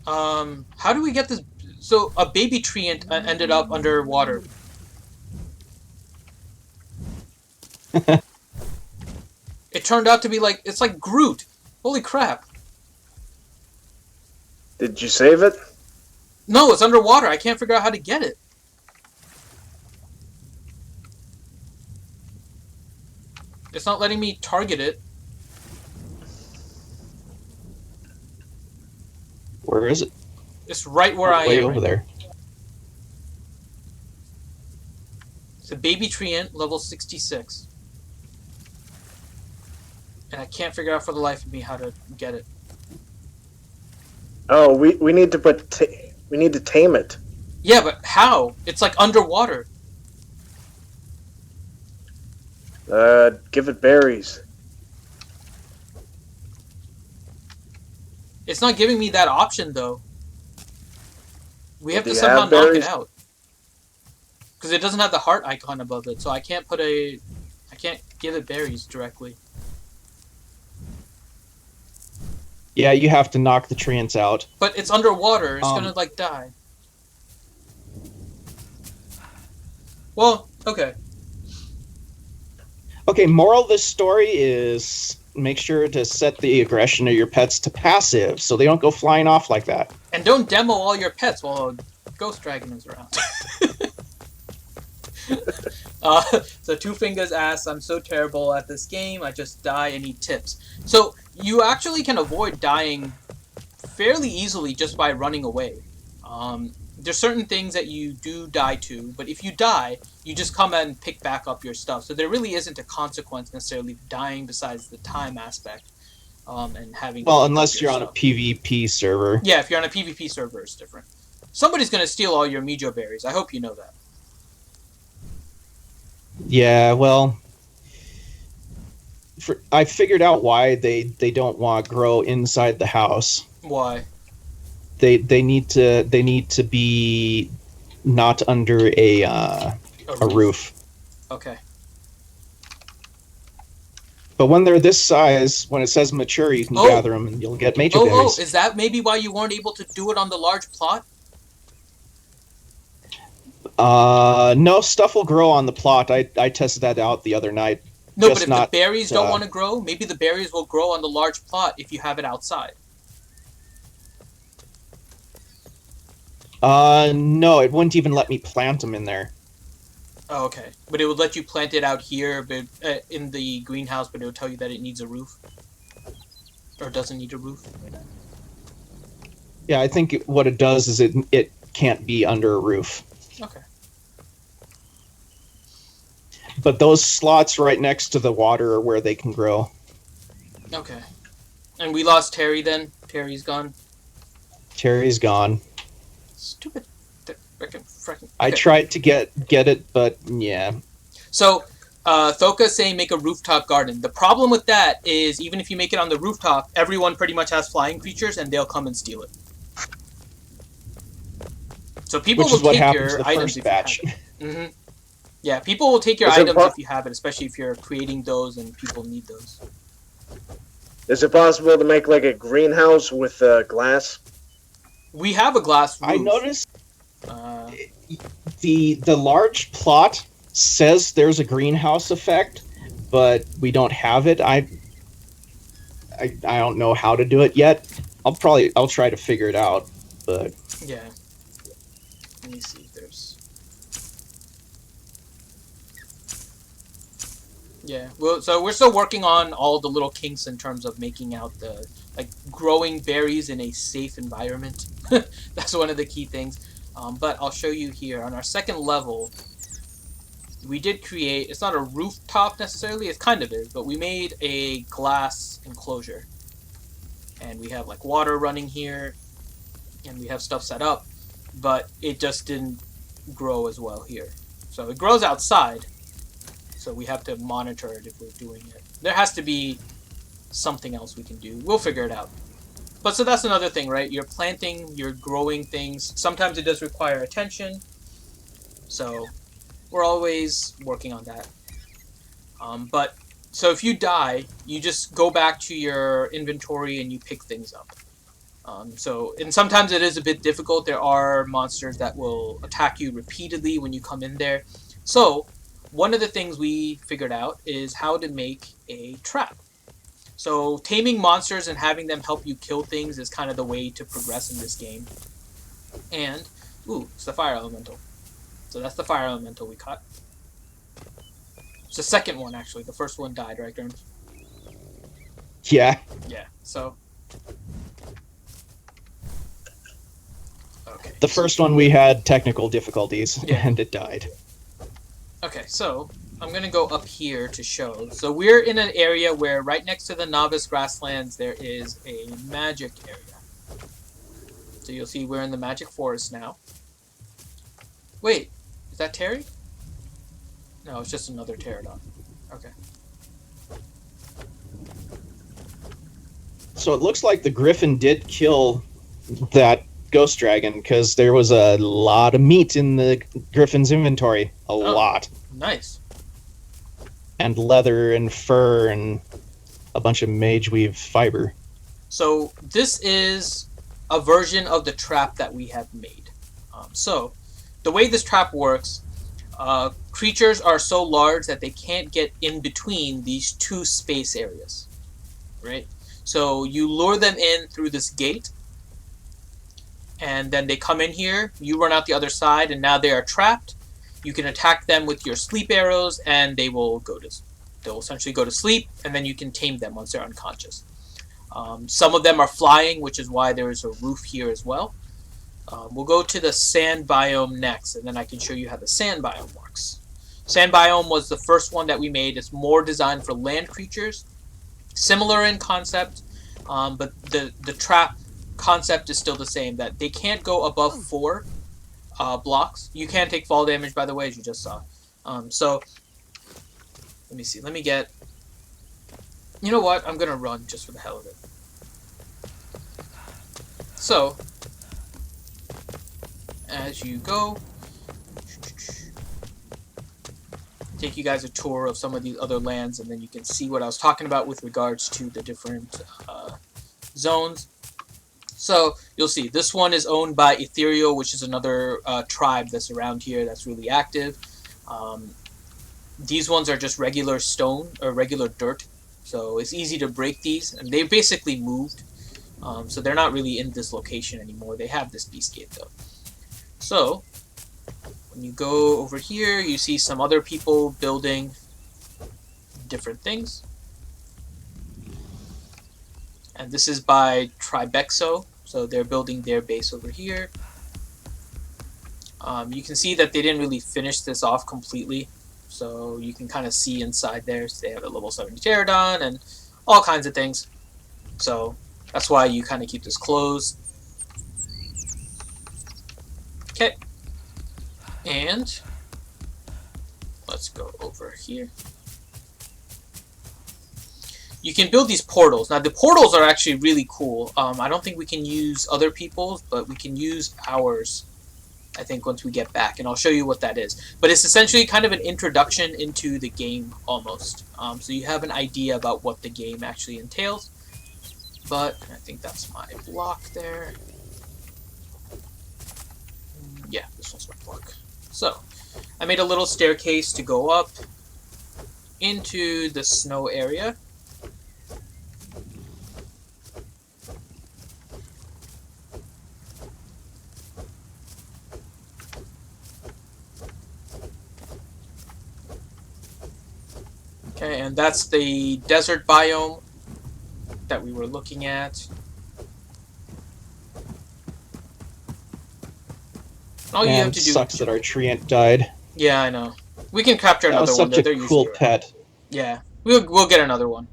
S1: How do we get this? So, a baby treant ended up underwater. It turned out to be like, it's like Groot. Holy crap.
S3: Did you save it?
S1: No, it's underwater. I can't figure out how to get it. It's not letting me target it.
S2: Where is it?
S1: It's right where I
S2: Way
S1: am.
S2: over
S1: Right
S2: there.
S1: It's a baby treant, level 66. And I can't figure out for the life of me how to get it.
S3: Oh, we need to we need to tame it.
S1: Yeah, but how? It's like underwater.
S3: Give it berries.
S1: It's not giving me that option though. We have
S3: Do
S1: to
S3: you
S1: somehow
S3: have
S1: knock it
S3: berries?
S1: out. Because it doesn't have the heart icon above it, so I can't give it berries directly.
S2: Yeah, you have to knock the treants out.
S1: But it's underwater, it's
S2: Um,
S1: gonna like die. Well, okay.
S2: Okay, moral of this story is make sure to set the aggression of your pets to passive so they don't go flying off like that.
S1: And don't demo all your pets while a ghost dragon is around. So Two Fingers asks, I'm so terrible at this game, I just die and eat tips. So you actually can avoid dying fairly easily just by running away. There's certain things that you do die to, but if you die, you just come and pick back up your stuff. So there really isn't a consequence necessarily dying besides the time aspect. And having
S2: Well,
S1: to pick
S2: unless
S1: up
S2: you're
S1: your
S2: on a
S1: stuff.
S2: PvP server.
S1: Yeah, if you're on a PvP server, it's different. Somebody's gonna steal all your Mijo berries. I hope you know that.
S2: Yeah, well, I figured out why they don't want to grow inside the house.
S1: Why?
S2: They need to be not under a roof.
S1: Okay.
S2: But when they're this size, when it says mature, you can gather them and you'll get major berries.
S1: Is that maybe why you weren't able to do it on the large plot?
S2: No, stuff will grow on the plot. I tested that out the other night.
S1: No, but if the berries don't want to grow, maybe the berries will grow on the large plot if you have it outside.
S2: No, it wouldn't even let me plant them in there.
S1: Oh, okay. But it would let you plant it out here, but in the greenhouse, but it would tell you that it needs a roof. Or doesn't need a roof.
S2: Yeah, I think what it does is it can't be under a roof.
S1: Okay.
S2: But those slots right next to the water are where they can grow.
S1: Okay. And we lost Terry then? Terry's gone?
S2: Terry's gone.
S1: Stupid. Frickin'. Okay.
S2: I tried to get it, but yeah.
S1: So, Thoka's saying make a rooftop garden. The problem with that is even if you make it on the rooftop, everyone pretty much has flying creatures and they'll come and steal it. So people will take your items if you have it. Mm-hmm. Yeah, people will take your items if you have it, especially if you're creating those and people need those.
S3: Is it possible to make like a greenhouse with glass?
S1: We have a glass roof.
S2: I noticed the large plot says there's a greenhouse effect, but we don't have it. I don't know how to do it yet. I'll try to figure it out, but
S1: yeah. Let me see if there's. Yeah, well, so we're still working on all the little kinks in terms of making out the growing berries in a safe environment. That's one of the key things. But I'll show you here on our second level. We did create. It's not a rooftop necessarily. It kind of is, but we made a glass enclosure, and we have like water running here, and we have stuff set up, but it just didn't grow as well here. So it grows outside. So we have to monitor it if we're doing it. There has to be something else we can do. We'll figure it out. But so that's another thing, right? You're planting, you're growing things. Sometimes it does require attention. So we're always working on that. But so if you die, you just go back to your inventory and you pick things up. And sometimes it is a bit difficult. There are monsters that will attack you repeatedly when you come in there. So one of the things we figured out is how to make a trap. So taming monsters and having them help you kill things is kind of the way to progress in this game. And, it's the fire elemental. So that's the fire elemental we caught. It's the second one, actually. The first one died, right, Germs?
S2: Yeah.
S1: Yeah, so... Okay.
S2: The first one we had technical difficulties, and it died.
S1: Okay, so I'm going to go up here to show. So we're in an area where right next to the novice grasslands there is a magic area. So you'll see we're in the magic forest now. Wait, is that Terry? No, it's just another pterodon. Okay.
S2: So it looks like the griffin did kill that ghost dragon because there was a lot of meat in the griffin's inventory. A lot.
S1: Nice.
S2: And leather and fur and a bunch of mageweave fiber.
S1: So this is a version of the trap that we have made. So the way this trap works, creatures are so large that they can't get in between these two space areas, right? So you lure them in through this gate, and then they come in here, you run out the other side, and now they are trapped. You can attack them with your sleep arrows, and they'll essentially go to sleep, and then you can tame them once they're unconscious. Some of them are flying, which is why there is a roof here as well. We'll go to the sand biome next, and then I can show you how the sand biome works. Sand biome was the first one that we made. It's more designed for land creatures, similar in concept, but the trap concept is still the same, that they can't go above 4 blocks. You can take fall damage, by the way, as you just saw. So let me see. Let me get You know what? I'm gonna run just for the hell of it. So, as you go, take you guys a tour of some of these other lands, and then you can see what I was talking about with regards to the different zones. So you'll see this one is owned by Ethereal, which is another tribe that's around here that's really active. These ones are just regular stone or regular dirt, so it's easy to break these, and they basically moved. So they're not really in this location anymore. They have this beast gate though. So when you go over here, you see some other people building different things. And this is by Tribexo, so they're building their base over here. You can see that they didn't really finish this off completely, so you can kind of see inside there. So they have a level 70 Pterodon and all kinds of things. So that's why you kind of keep this closed. Okay. And let's go over here. You can build these portals. Now, the portals are actually really cool. I don't think we can use other people's, but we can use ours, I think, once we get back. And I'll show you what that is. But it's essentially kind of an introduction into the game, almost. So you have an idea about what the game actually entails. But I think that's my block there. Yeah, this one's my block. So, I made a little staircase to go up into the snow area. Okay, and that's the desert biome that we were looking at. All you have to do.
S2: Sucks that our treant died.
S1: Yeah, I know. We can capture
S2: That
S1: another
S2: was
S1: one.
S2: such
S1: They're
S2: a cool
S1: usually
S2: pet.
S1: Yeah, we'll get another one.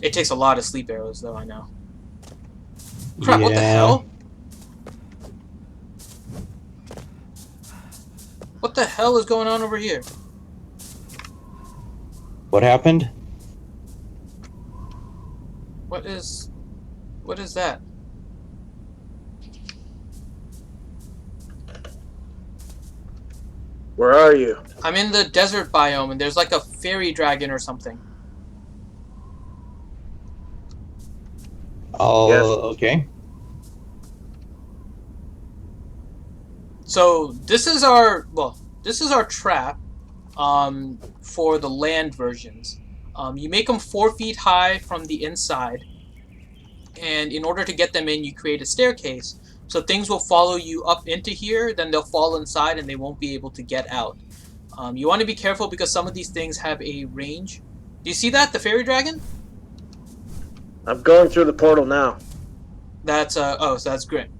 S1: It takes a lot of sleep arrows, though. I know. Crap!
S2: Yeah.
S1: What the hell? What the hell is going on over here?
S2: What happened?
S1: What is that?
S3: Where are you?
S1: I'm in the desert biome, and there's like a fairy dragon or something.
S2: Oh,
S3: Yes.
S2: okay.
S1: So this is our trap for the land versions. You make them 4 feet high from the inside, and in order to get them in, you create a staircase. So things will follow you up into here, then they'll fall inside and they won't be able to get out. You want to be careful because some of these things have a range. Do you see that, the fairy dragon?
S3: I'm going through the portal now.
S1: That's oh, so that's Grim.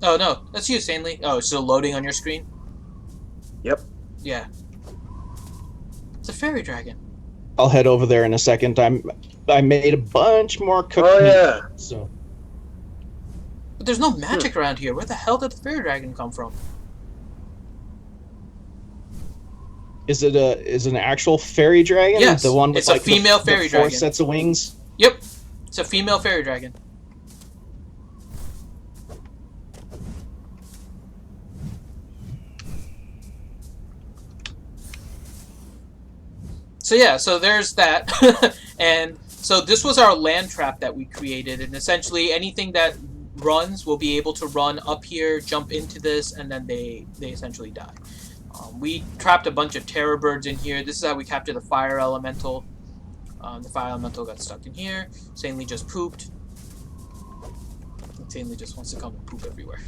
S1: Oh no, that's you, Stanley. Oh, it's still loading on your screen?
S3: Yep.
S1: Yeah. It's a fairy dragon.
S2: I'll head over there in a second. I made a bunch more cooked
S3: Oh
S2: meat,
S3: yeah.
S2: so
S1: But there's no magic around here. Where the hell did the fairy dragon come from?
S2: is it an actual fairy dragon?
S1: Yes,
S2: The one with
S1: it's a
S2: like
S1: female
S2: the
S1: fairy
S2: 4
S1: dragon.
S2: sets of wings?
S1: Yep. It's a female fairy dragon. So yeah, so there's that. And so this was our land trap that we created, and essentially anything that runs will be able to run up here, jump into this, and then they essentially die. We trapped a bunch of terror birds in here. This is how we captured the fire elemental. The fire elemental got stuck in here. Sanely just pooped. Sanely just wants to come and poop everywhere.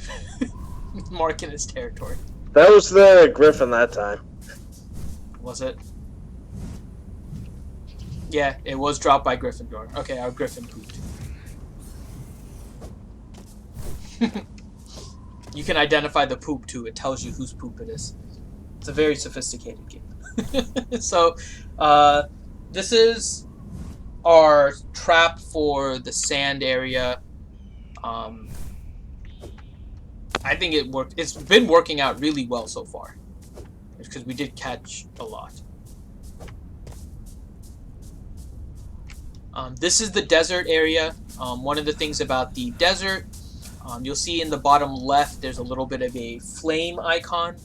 S1: Marking his territory.
S3: That was the griffin that time.
S1: Was it? Yeah, it was dropped by Gryffindor. Okay, our Griffin pooped. You can identify the poop too. It tells you whose poop it is. It's a very sophisticated game. So, this is our trap for the sand area. I think it worked. It's been working out really well so far, because we did catch a lot. This is the desert area. One of the things about the desert, you'll see in the bottom left, there's a little bit of a flame icon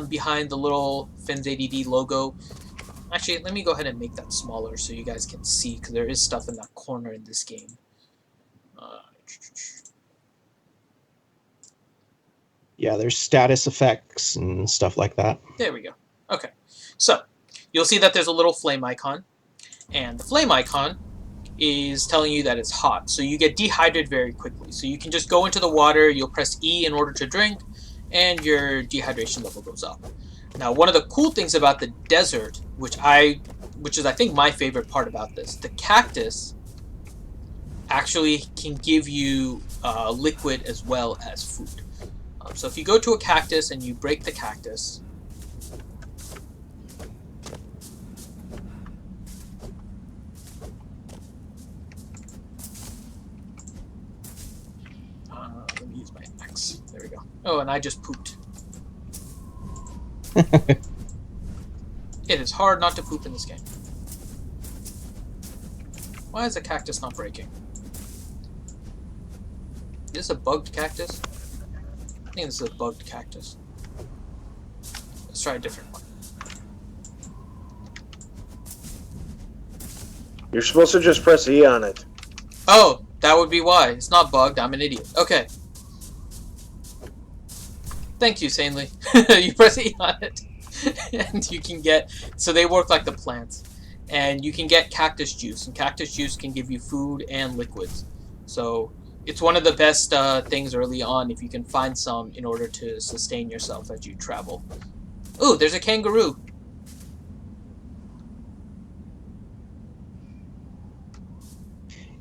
S1: behind the little FinzADD logo. Actually, let me go ahead and make that smaller so you guys can see, because there is stuff in that corner in this game.
S2: Yeah, there's status effects and stuff like that.
S1: There we go. Okay, so you'll see that there's a little flame icon, and the flame icon is telling you that it's hot, so you get dehydrated very quickly. So you can just go into the water, you'll press E in order to drink, and your dehydration level goes up. Now, one of the cool things about the desert, which is I think my favorite part about this, the cactus actually can give you liquid as well as food. So if you go to a cactus and you break the cactus, let me use my X. There we go. Oh, and I just pooped. It is hard not to poop in this game. Why is the cactus not breaking? Is this a bugged cactus? I think this is a bugged cactus. Let's try a different one.
S3: You're supposed to just press E on it.
S1: Oh, that would be why. It's not bugged. I'm an idiot. Okay. Thank you, Sanely. You press E on it, and you can get... So they work like the plants. And you can get cactus juice, and cactus juice can give you food and liquids. So it's one of the best things early on if you can find some in order to sustain yourself as you travel. Ooh, there's a kangaroo.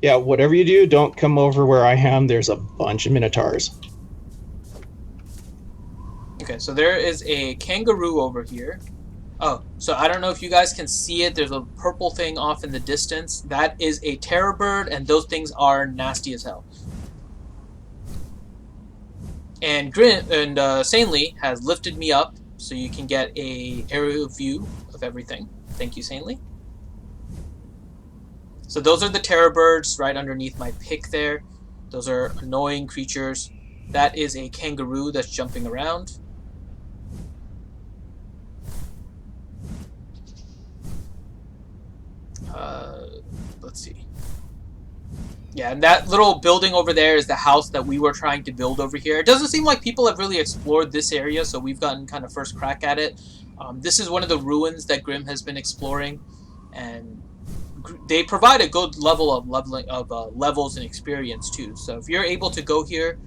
S2: Yeah, whatever you do, don't come over where I am. There's a bunch of minotaurs.
S1: Okay, so there is a kangaroo over here. Oh, so I don't know if you guys can see it. There's a purple thing off in the distance. That is a terror bird, and those things are nasty as hell. And Sanely has lifted me up, so you can get a aerial view of everything. Thank you, Sanely. So those are the terror birds right underneath my pick there. Those are annoying creatures. That is a kangaroo that's jumping around. Let's see. Yeah, and that little building over there is the house that we were trying to build over here. It doesn't seem like people have really explored this area, so we've gotten kind of first crack at it. This is one of the ruins that Grim has been exploring, and they provide a good level of levels and experience too. So if you're able to go here,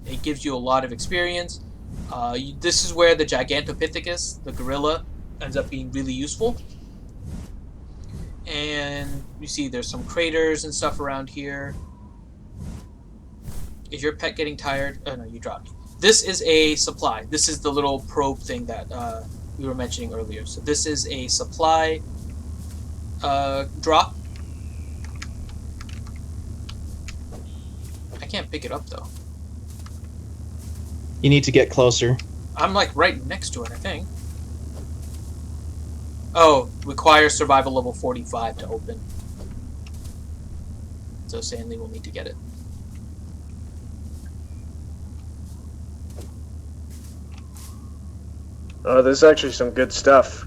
S1: it gives you a lot of experience. This is where the Gigantopithecus, the gorilla, ends up being really useful. And you see there's some craters and stuff around here. Is your pet getting tired? Oh no, you dropped me. This is a supply. This is the little probe thing that we were mentioning earlier. So this is a supply drop. I can't pick it up though.
S2: You need to get closer.
S1: I'm like right next to it, I think. Oh, requires survival level 45 to open. So Sanely will need to get it.
S3: Oh, there's actually some good stuff.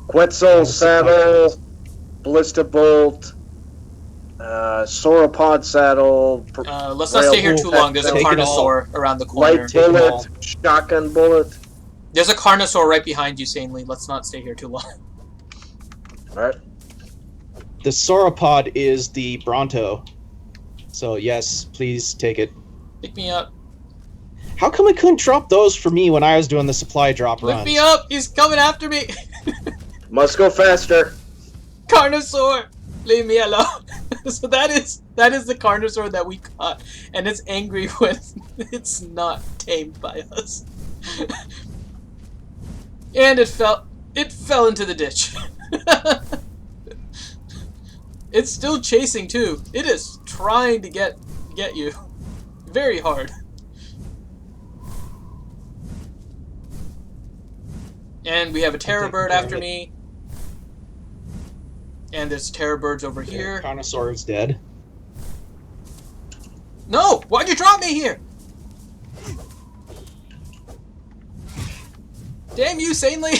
S3: Quetzal saddle, ballista bolt, sauropod saddle.
S1: Let's not stay here too long. There's a Carnosaur around the corner.
S3: Light bullet, shotgun bullet.
S1: There's a Carnosaur right behind you, Sanely. Let's not stay here too long.
S3: Alright.
S2: The sauropod is the Bronto. So yes, please take it.
S1: Pick me up.
S2: How come I couldn't drop those for me when I was doing the supply drop runs?
S1: Pick me up! He's coming after me!
S3: Must go faster.
S1: Carnosaur! Leave me alone. So that is the Carnosaur that we caught, and it's angry when it's not tamed by us. And it fell into the ditch. It's still chasing too. It is trying to get you very hard. And we have a terror bird after me. And there's terror birds over here.
S2: Carnosaur is dead.
S1: No! Why'd you drop me here? Damn you, Sanely!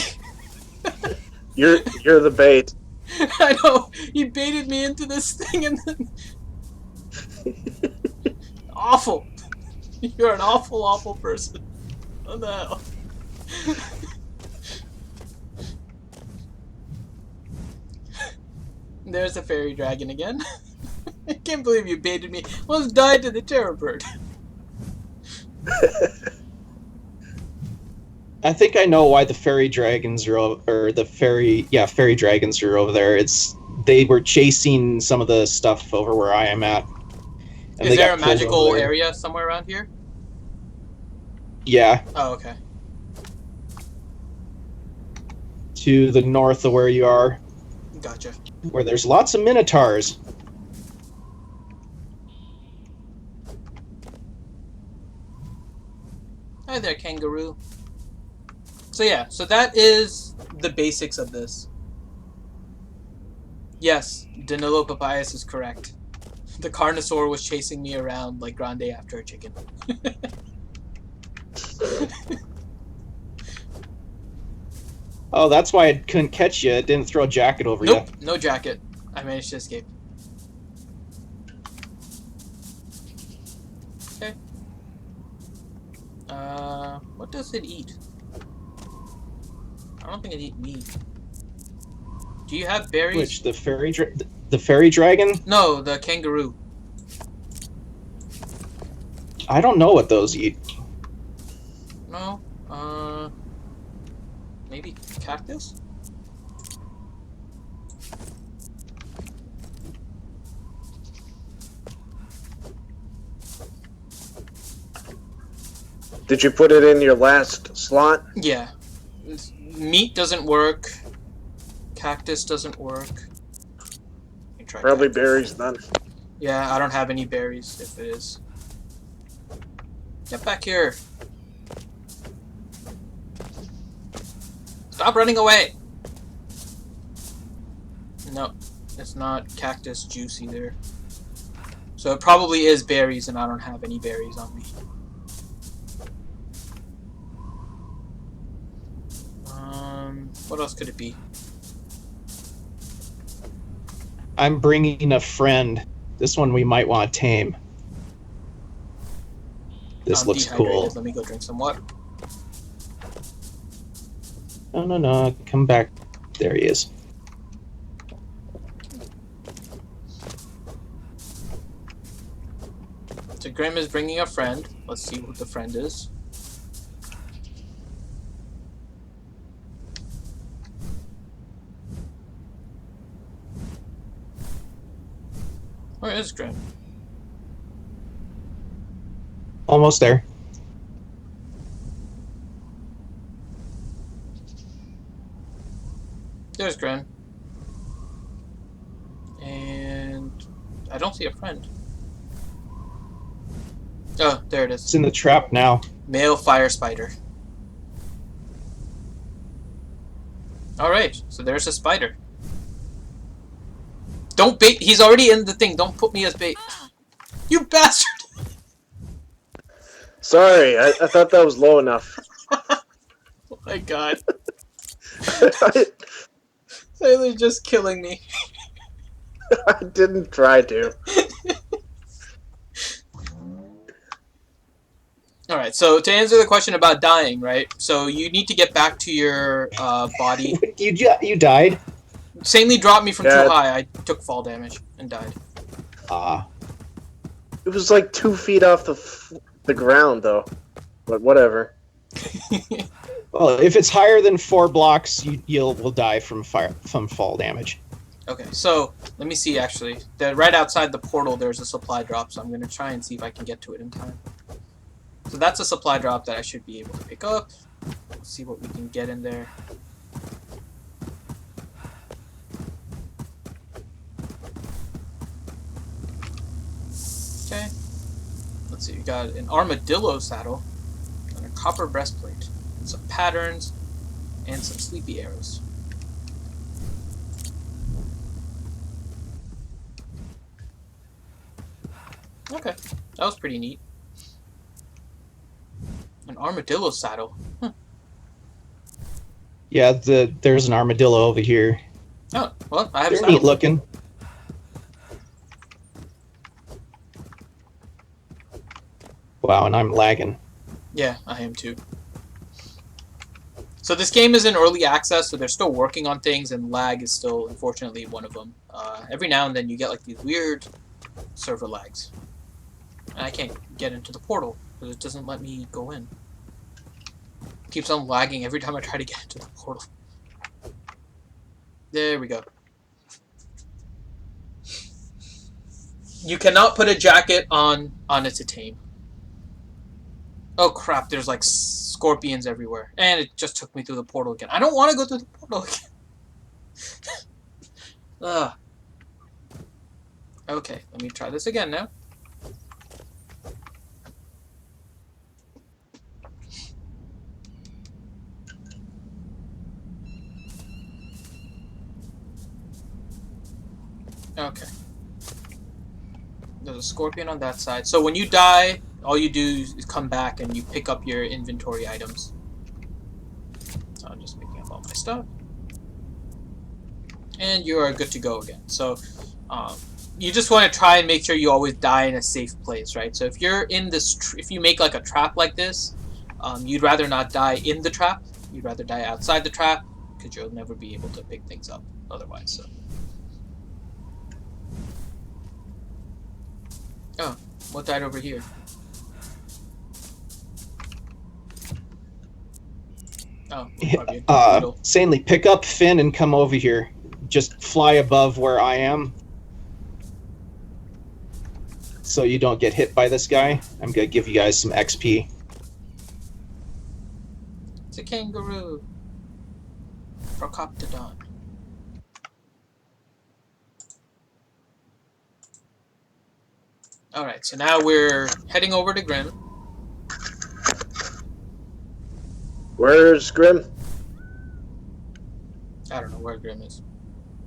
S3: You're the bait.
S1: I know! You baited me into this thing and then... Awful! You're an awful, awful person. What the hell? There's the fairy dragon again. I can't believe you baited me. Almost died to the terror bird.
S2: I think I know why the fairy dragons are fairy dragons are over there. They were chasing some of the stuff over where I am at. And
S1: Is
S2: they
S1: there a
S2: got pulled
S1: magical
S2: over there.
S1: area somewhere around here?
S2: Yeah,
S1: Oh, okay.
S2: to the north of where you are,
S1: Gotcha.
S2: where there's lots of minotaurs.
S1: Hi there, kangaroo. So yeah, so that is the basics of this. Yes, Danilo Papayas is correct. The Carnosaur was chasing me around like Grande after a chicken.
S2: Oh, that's why I couldn't catch you. It didn't throw a jacket over
S1: Nope, no jacket. I managed to escape. Okay. What does it eat? I don't think it eats meat. Do you have
S2: you.
S1: berries?
S2: Which, the fairy dragon?
S1: No, the kangaroo.
S2: I don't know what those eat.
S1: No. Maybe cactus?
S3: Did you put it in your last slot?
S1: Yeah. Meat doesn't work. Cactus doesn't work. Let me try
S3: Probably
S1: cactus.
S3: berries then.
S1: Yeah, I don't have any berries if it is. Get back here. Stop running away. No, it's not cactus juice either. So it probably is berries and I don't have any berries on me. What else could it be?
S2: I'm bringing a friend. This one we might want to tame. This
S1: I'm
S2: looks
S1: dehydrated.
S2: cool.
S1: Let me go drink some water.
S2: No, come back. There he is.
S1: So Grim is bringing a friend. Let's see who the friend is. Where is Grim?
S2: Almost there.
S1: There's Grim. And I don't see a friend. Oh, there it
S2: It's
S1: is.
S2: in the trap now.
S1: Male fire spider. Alright, so there's a spider. Don't bait. He's already in the thing. Don't put me as bait. You bastard!
S3: Sorry, I thought that was low enough.
S1: Oh my god. Sailor's just killing me.
S3: I didn't try to.
S1: Alright, so to answer the question about dying, right? So you need to get back to your body.
S2: You died?
S1: Sanely dropped me from
S3: Yeah.
S1: too high. I took fall damage and died.
S2: Ah.
S3: It was like 2 feet off the ground, though. But whatever.
S2: Well, if it's higher than 4 blocks, will die from fall damage.
S1: Okay, so let me see actually. Right outside the portal there's a supply drop, so I'm gonna try and see if I can get to it in time. So that's a supply drop that I should be able to pick up. Let's see what we can get in there. Okay. Let's see, we got an armadillo saddle and a copper breastplate, and some patterns, and some sleepy arrows. Okay, that was pretty neat. An armadillo saddle.
S2: Yeah, there's an armadillo over here.
S1: Oh, well, I have
S2: They're
S1: saddles.
S2: neat looking. Wow, and I'm lagging.
S1: Yeah, I am too. So this game is in early access, so they're still working on things, and lag is still, unfortunately, one of them. Every now and then you get like these weird server lags. And I can't get into the portal, because it doesn't let me go in. It keeps on lagging every time I try to get into the portal. There we go. You cannot put a jacket on it to tame. Oh crap, there's like scorpions everywhere. And it just took me through the portal again. I don't want to go through the portal again. Ugh. Okay, let me try this again now. Okay. There's a scorpion on that side. So when you die, all you do is come back and you pick up your inventory items. So I'm just picking up all my stuff. And you are good to go again. So you just want to try and make sure you always die in a safe place, right? So if you're in this, if you make like a trap like this, you'd rather not die in the trap. You'd rather die outside the trap because you'll never be able to pick things up otherwise. So. Oh, what died over here? Oh, probably a beetle.
S2: Sanely, pick up Finn and come over here. Just fly above where I am. So you don't get hit by this guy. I'm gonna give you guys some XP.
S1: It's a kangaroo. Procoptodon. Alright, so now we're heading over to Grim.
S3: Where's Grim?
S1: I don't know where Grim is.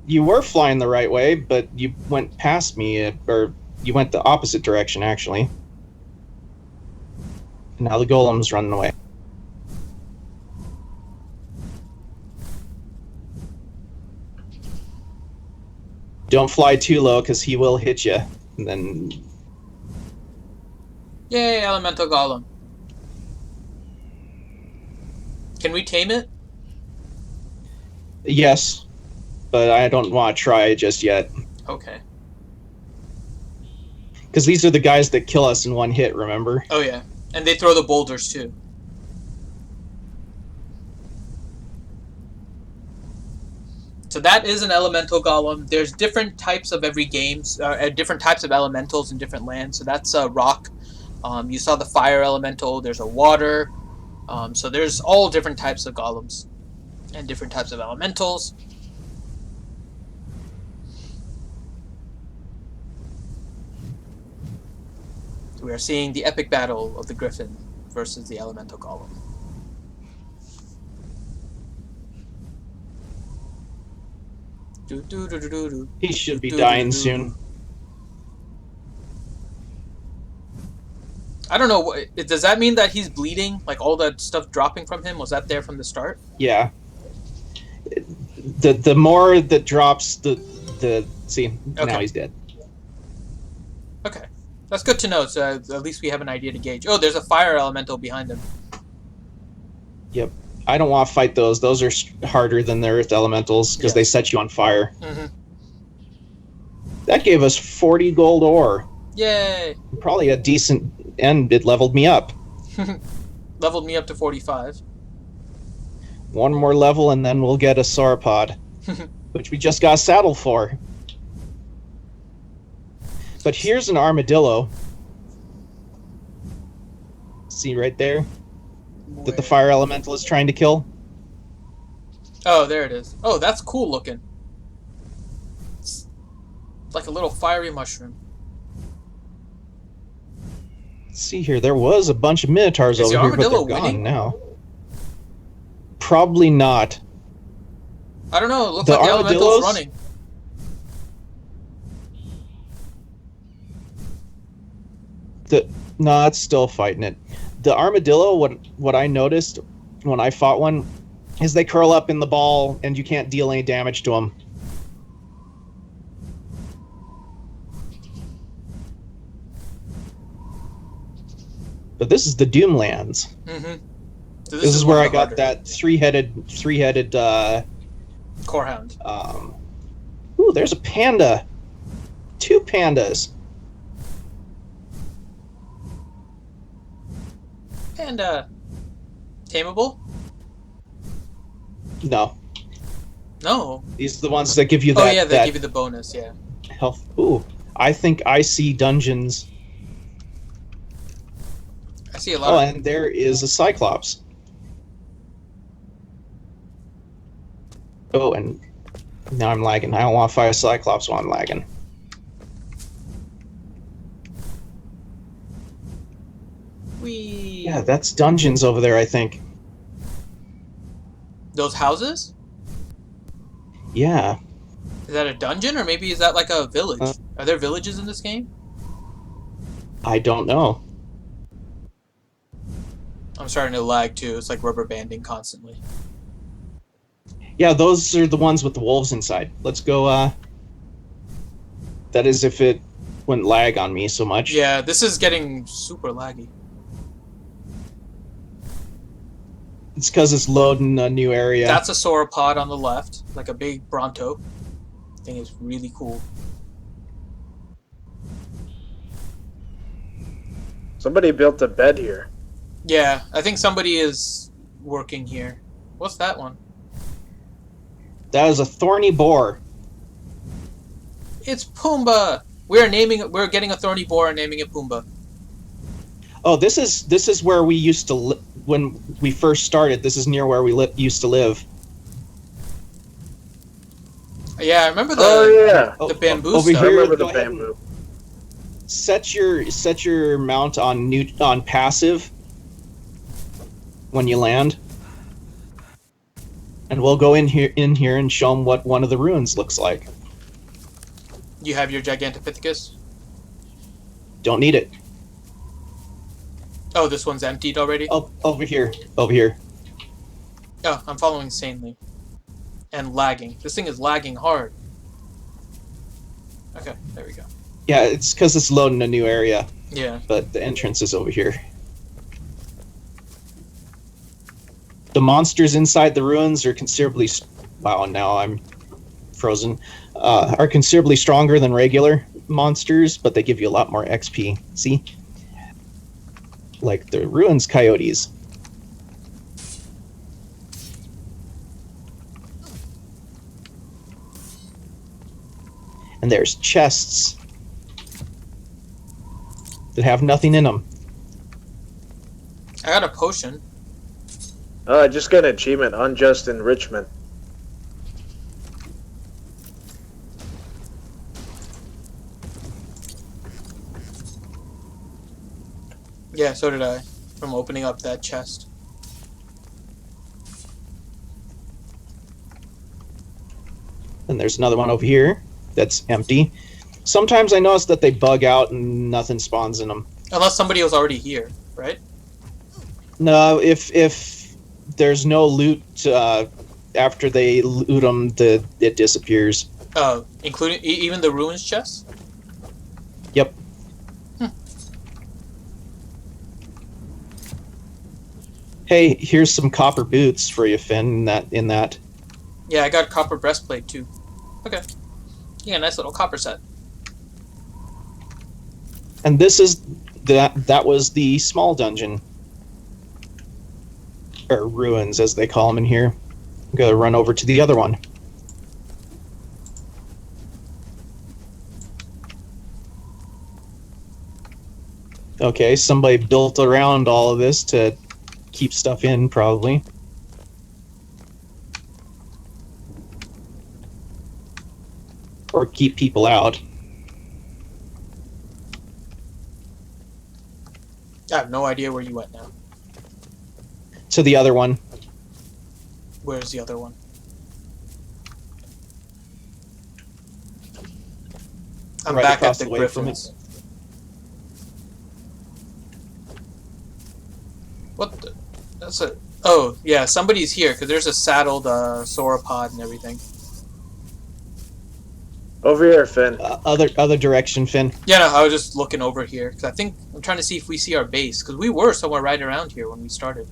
S2: You were flying the right way, but you went past me, or you went the opposite direction, actually. Now the golem's running away. Don't fly too low, because he will hit you. And then...
S1: Yay, elemental golem. Can we tame it?
S2: Yes, but I don't want to try just yet.
S1: Okay.
S2: Because these are the guys that kill us in one hit, remember?
S1: Oh yeah, and they throw the boulders too. So that is an elemental golem. There's different types of every games, different types of elementals in different lands. So that's a rock. You saw the fire elemental. There's a water. So there's all different types of golems and different types of elementals. So we are seeing the epic battle of the griffin versus the elemental golem.
S2: He should be dying soon.
S1: I don't know. Does that mean that he's bleeding? Like all that stuff dropping from him? Was that there from the start?
S2: Yeah. The more that drops, the see,
S1: okay.
S2: Now he's dead.
S1: Okay. That's good to know. So at least we have an idea to gauge. Oh, there's a fire elemental behind him.
S2: Yep. I don't want to fight those. Those are harder than the earth elementals because they set you on fire.
S1: Mm-hmm.
S2: That gave us 40 gold ore.
S1: Yay!
S2: Probably a decent end. It leveled me up.
S1: Leveled me up to 45.
S2: One more level and then we'll get a sauropod, which we just got a saddle for. But here's an armadillo. See right there? That the fire elemental is trying to kill.
S1: Oh, there it is. Oh, that's cool looking. It's like a little fiery mushroom.
S2: See here, there was a bunch of minotaurs over here, but they're gone now. Probably not.
S1: I don't know. It looks like the elemental's running.
S2: No, it's still fighting it. The armadillo, what I noticed when I fought one, is they curl up in the ball and you can't deal any damage to them. But this is the Doomlands.
S1: Mm-hmm. So
S2: This is where I got that three-headed
S1: Corehound.
S2: Ooh, there's a panda. 2 pandas.
S1: Panda. Tameable?
S2: No,
S1: No.
S2: these are the ones that give you that.
S1: Oh yeah, they
S2: that
S1: give you the bonus. Yeah.
S2: health. Ooh, I think I see dungeons.
S1: I see a lot.
S2: Oh,
S1: of...
S2: and there is a Cyclops. Oh, and now I'm lagging. I don't want to fight a Cyclops while I'm lagging.
S1: Whee.
S2: Yeah, that's dungeons over there, I think.
S1: Those houses?
S2: Yeah.
S1: Is that a dungeon, or maybe is that like a village? Are there villages in this game?
S2: I don't know.
S1: I'm starting to lag too. It's like rubber banding constantly.
S2: Yeah, those are the ones with the wolves inside. Let's go, that is if it wouldn't lag on me so much.
S1: Yeah, this is getting super laggy.
S2: It's because it's loading a new area.
S1: That's a sauropod on the left, like a big Bronto. Thing is really cool.
S3: Somebody built a bed here.
S1: Yeah, I think somebody is working here. What's that one?
S2: That is a thorny boar.
S1: It's Pumbaa. We're getting a thorny boar and naming it Pumbaa.
S2: Oh, this is where we used to when we first started. This is near where we used to live.
S1: Yeah, I remember the bamboo
S2: over
S1: stuff.
S3: I
S2: here.
S3: remember the
S2: Go ahead and
S3: bamboo.
S2: Set your mount on passive when you land, and we'll go in here and show them what one of the ruins looks like.
S1: You have your Gigantopithecus?
S2: Don't need it.
S1: Oh, this one's emptied already?
S2: Oh, over here. Over here.
S1: Oh, I'm following sanely. And lagging. This thing is lagging hard. Okay, there we go.
S2: Yeah, it's because it's loading a new area,
S1: Yeah.
S2: but the entrance is over here. The monsters inside the ruins are considerably... Wow, now I'm frozen. Are considerably stronger than regular monsters, but they give you a lot more XP. See? Like the ruins coyotes. And there's chests that have nothing in them.
S1: I got a potion.
S3: I just got an achievement, Unjust Enrichment.
S1: Yeah, so did I. From opening up that chest.
S2: And there's another one over here that's empty. Sometimes I notice that they bug out and nothing spawns in them.
S1: Unless somebody was already here, right?
S2: No, if there's no loot after they loot them, it disappears.
S1: Including even the ruins chest?
S2: Yep. Hey, here's some copper boots for you, Finn. In that.
S1: Yeah, I got a copper breastplate too. Okay. Yeah, nice little copper set.
S2: And this is that was the small dungeon. Or ruins, as they call them in here. I'm gonna run over to the other one. Okay, somebody built around all of this to keep stuff in, probably. Or keep people out.
S1: I have no idea where you went now.
S2: To the other one.
S1: Where's the other one? I'm
S2: Right
S1: back at
S2: across
S1: the
S2: the way from
S1: Griffins. That's a. Oh yeah, somebody's here because there's a saddled sauropod and everything.
S3: Over here, Finn.
S2: Other direction, Finn.
S1: Yeah, no, I was just looking over here because I think I'm trying to see if we see our base because we were somewhere right around here when we started.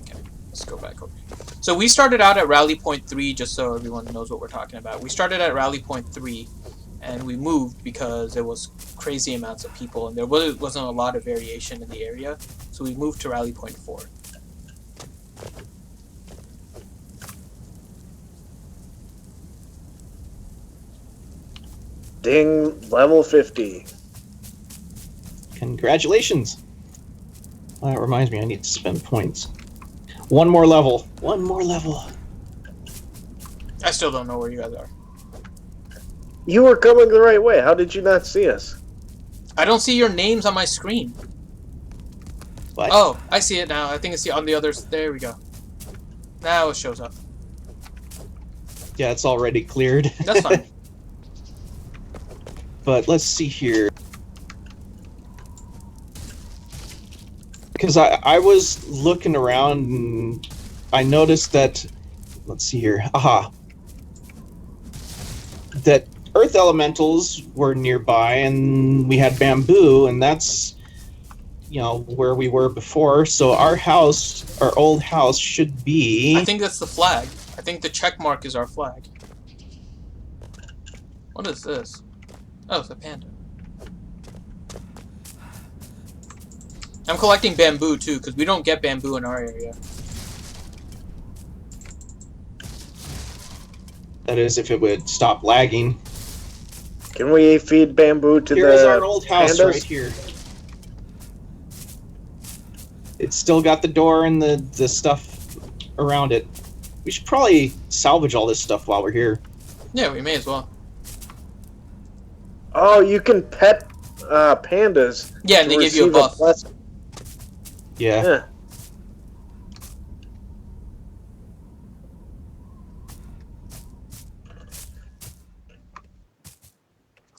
S1: Okay, let's go back over here. So we started out at Rally Point 3, just so everyone knows what we're talking about. We started at Rally Point 3, and we moved because there was crazy amounts of people, and there wasn't a lot of variation in the area. So we moved to Rally Point 4.
S3: Ding, level 50.
S2: Congratulations. Well, that reminds me, I need to spend points. One more level. One more level.
S1: I still don't know where you guys are.
S3: You were coming the right way. How did you not see us?
S1: I don't see your names on my screen.
S2: What?
S1: Oh, I see it now. I think it's on the others. There we go. Now it shows up.
S2: Yeah, it's already cleared.
S1: That's fine.
S2: But let's see here. Because I was looking around and I noticed that, let's see here, that earth elementals were nearby and we had bamboo, and that's, you know, where we were before. So our house, our old house, should be...
S1: I think that's the flag. I think the check mark is our flag. What is this? Oh, it's a panda. I'm collecting bamboo too, because we don't get bamboo in our area.
S2: That is, if it would stop lagging.
S3: Can we feed bamboo to
S2: Here's
S3: the
S2: our old house
S3: pandas?
S2: right here. It's still got the door and the stuff around it. We should probably salvage all this stuff while we're here.
S1: Yeah, we may as well.
S3: Oh, you can pet pandas.
S1: Yeah, and
S3: to
S1: they give you a
S3: receive
S1: buff.
S3: blessing.
S2: Yeah.
S3: Yeah.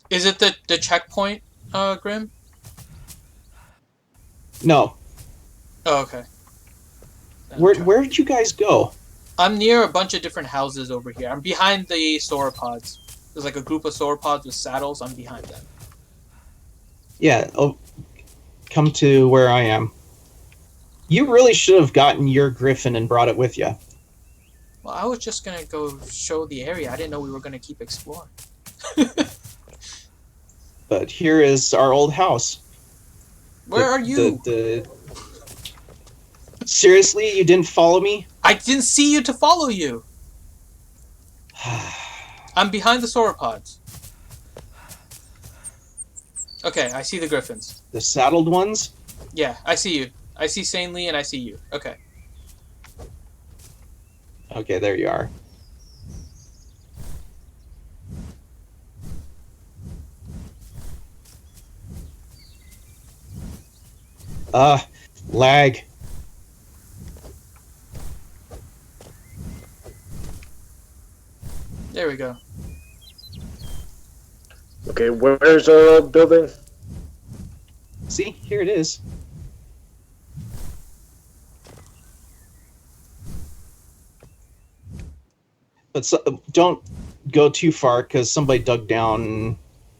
S1: Is it the checkpoint, Grim?
S2: No.
S1: Oh, okay.
S2: Where did you guys go?
S1: I'm near a bunch of different houses over here. I'm behind the sauropods. There's like a group of sauropods with saddles. I'm behind them.
S2: Yeah. Oh, come to where I am. You really should have gotten your griffin and brought it with you.
S1: Well, I was just gonna go show the area. I didn't know we were gonna keep exploring.
S2: But here is our old house.
S1: Where are you?
S2: Seriously, you didn't follow me?
S1: I didn't see you to follow you. I'm behind the sauropods. Okay, I see the griffins.
S2: The saddled ones?
S1: Yeah, I see you. I see Sanely and I see you. Okay.
S2: Okay, there you are. Lag.
S1: There we go.
S3: Okay, where's our old building?
S2: See, here it is. But don't go too far because somebody dug down.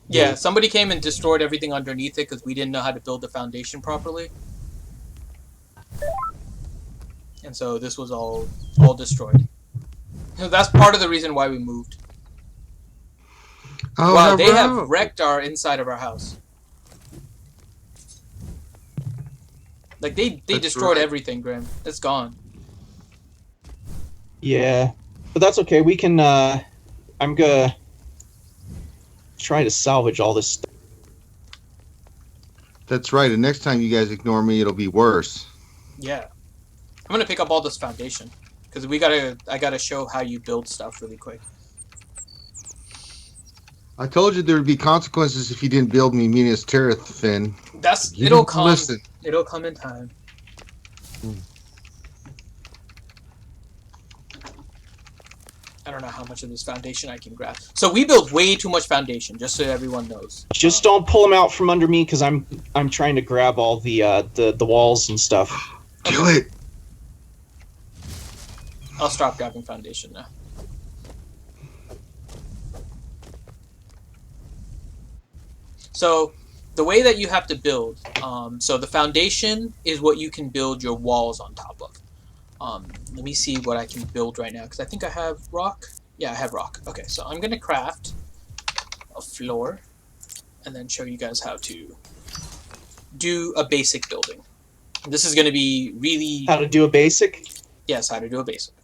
S1: Yeah, somebody came and destroyed everything underneath it because we didn't know how to build the foundation properly. And so this was all destroyed. So that's part of the reason why we moved.
S4: Oh,
S1: Wow, they
S4: hello.
S1: have wrecked our inside of our house. Like they
S4: That's
S1: destroyed
S4: right.
S1: everything, Grim. It's gone.
S2: Yeah, but that's okay. We can. I'm gonna try to salvage all this stuff.
S4: That's right. And next time you guys ignore me, it'll be worse.
S1: Yeah. I'm gonna pick up all this foundation. Because I gotta show how you build stuff really quick.
S4: I told you there would be consequences if you didn't build me Minas Tirith, Finn. You
S1: It'll
S4: didn't
S1: come.
S4: listen.
S1: It'll come in time. I don't know how much of this foundation I can grab. So we built way too much foundation, just so everyone knows.
S2: Just don't pull them out from under me, because I'm trying to grab all the walls and stuff.
S4: Kill it.
S1: I'll stop grabbing foundation now. So the way that you have to build, so the foundation is what you can build your walls on top of. Let me see what I can build right now, because I think I have rock. Yeah, I have rock. Okay, so I'm going to craft a floor and then show you guys how to do a basic building. This is going to be really...
S2: How to do a basic?
S1: Yes, how to do a basic.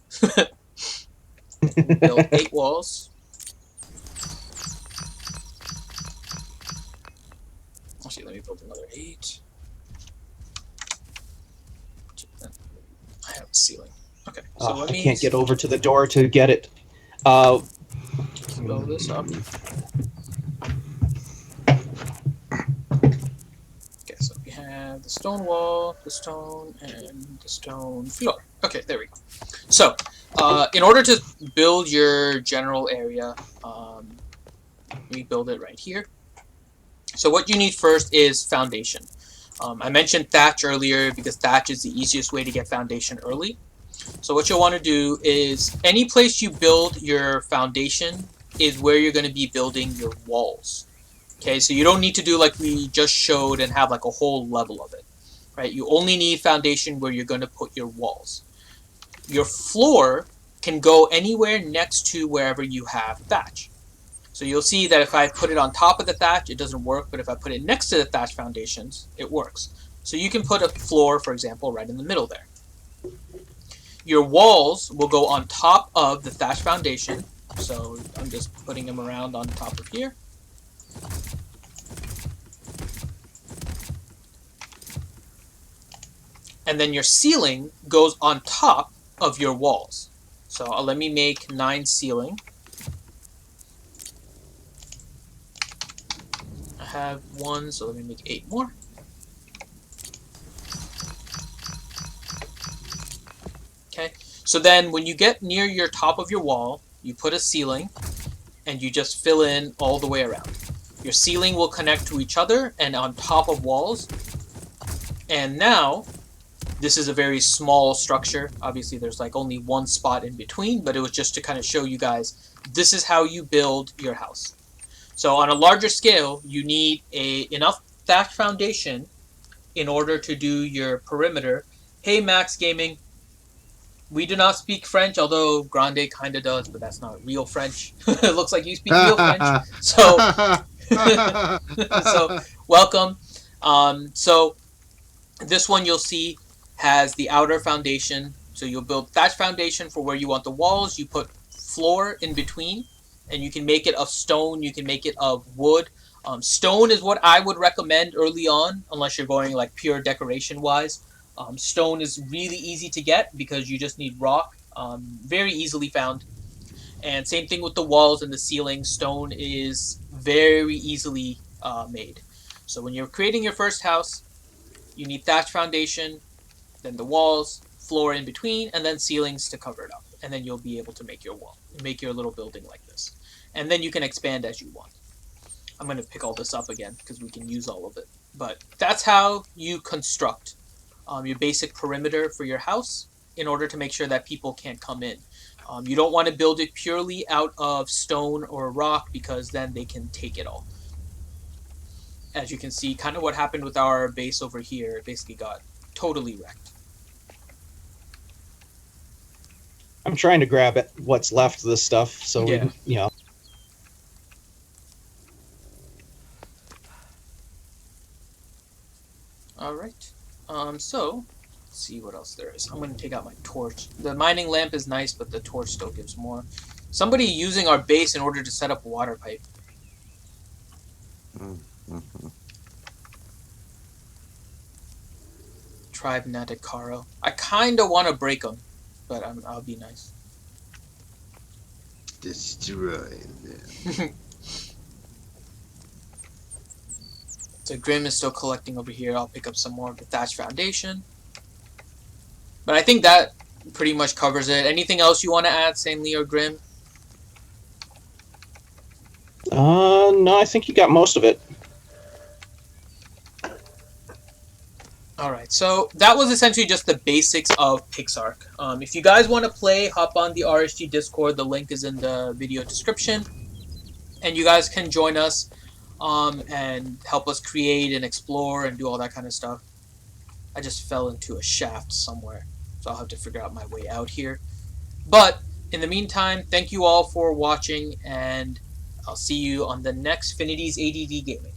S1: Build 8 walls. Actually, let me build another 8. I have a ceiling. Okay, so let me...
S2: I can't get over to the door to get it.
S1: Build this up. Okay, so we have the stone wall, the stone, and the stone floor. Okay, there we go. So, in order to build your general area, we build it right here. So what you need first is foundation. I mentioned thatch earlier because thatch is the easiest way to get foundation early. So what you'll want to do is any place you build your foundation is where you're going to be building your walls. Okay, so you don't need to do like we just showed and have like a whole level of it, right? You only need foundation where you're going to put your walls. Your floor can go anywhere next to wherever you have thatch. So you'll see that if I put it on top of the thatch, it doesn't work, but if I put it next to the thatch foundations, it works. So you can put a floor, for example, right in the middle there. Your walls will go on top of the thatch foundation. So I'm just putting them around on top of here. And then your ceiling goes on top of your walls. So let me make 9 ceiling. I have 1, so let me make 8 more. Okay, so then when you get near your top of your wall, you put a ceiling and you just fill in all the way around. Your ceiling will connect to each other and on top of walls. And now, this is a very small structure. Obviously, there's like only one spot in between, but it was just to kind of show you guys, this is how you build your house. So on a larger scale, you need enough thatch foundation in order to do your perimeter. Hey, Max Gaming. We do not speak French, although Grande kind of does, but that's not real French. It looks like you speak real French. So, so welcome. So this one you'll see has the outer foundation. So you'll build thatch foundation for where you want the walls. You put floor in between, and you can make it of stone. You can make it of wood. Stone is what I would recommend early on, unless you're going like pure decoration wise. Stone is really easy to get because you just need rock, very easily found. And same thing with the walls and the ceiling. Stone is very easily made. So when you're creating your first house, you need thatch foundation, then the walls, floor in between, and then ceilings to cover it up. And then you'll be able to make your wall, make your little building like this. And then you can expand as you want. I'm going to pick all this up again because we can use all of it. But that's how you construct your basic perimeter for your house in order to make sure that people can't come in. You don't want to build it purely out of stone or rock because then they can take it all. As you can see, kind of what happened with our base over here, it basically got totally wrecked.
S2: I'm trying to grab it, what's left of this stuff, so
S1: Yeah.
S2: you know.
S1: All right. So let's see what else there is. I'm going to take out my torch. The mining lamp is nice, but the torch still gives more. Somebody using our base in order to set up a water pipe. Tribe Natakaro. I kind of want to break them, but I'll be nice.
S4: Destroy them.
S1: So Grim is still collecting over here. I'll pick up some more of the thatch foundation. But I think that pretty much covers it. Anything else you want to add, Saintly or Grim?
S2: No, I think you got most of it.
S1: All right, so that was essentially just the basics of PixARK. If you guys want to play, hop on the RSG Discord. The link is in the video description, and you guys can join us and help us create and explore and do all that kind of stuff. I just fell into a shaft somewhere, so I'll have to figure out my way out here. But in the meantime, thank you all for watching, and I'll see you on the next Finity's ADD Gaming.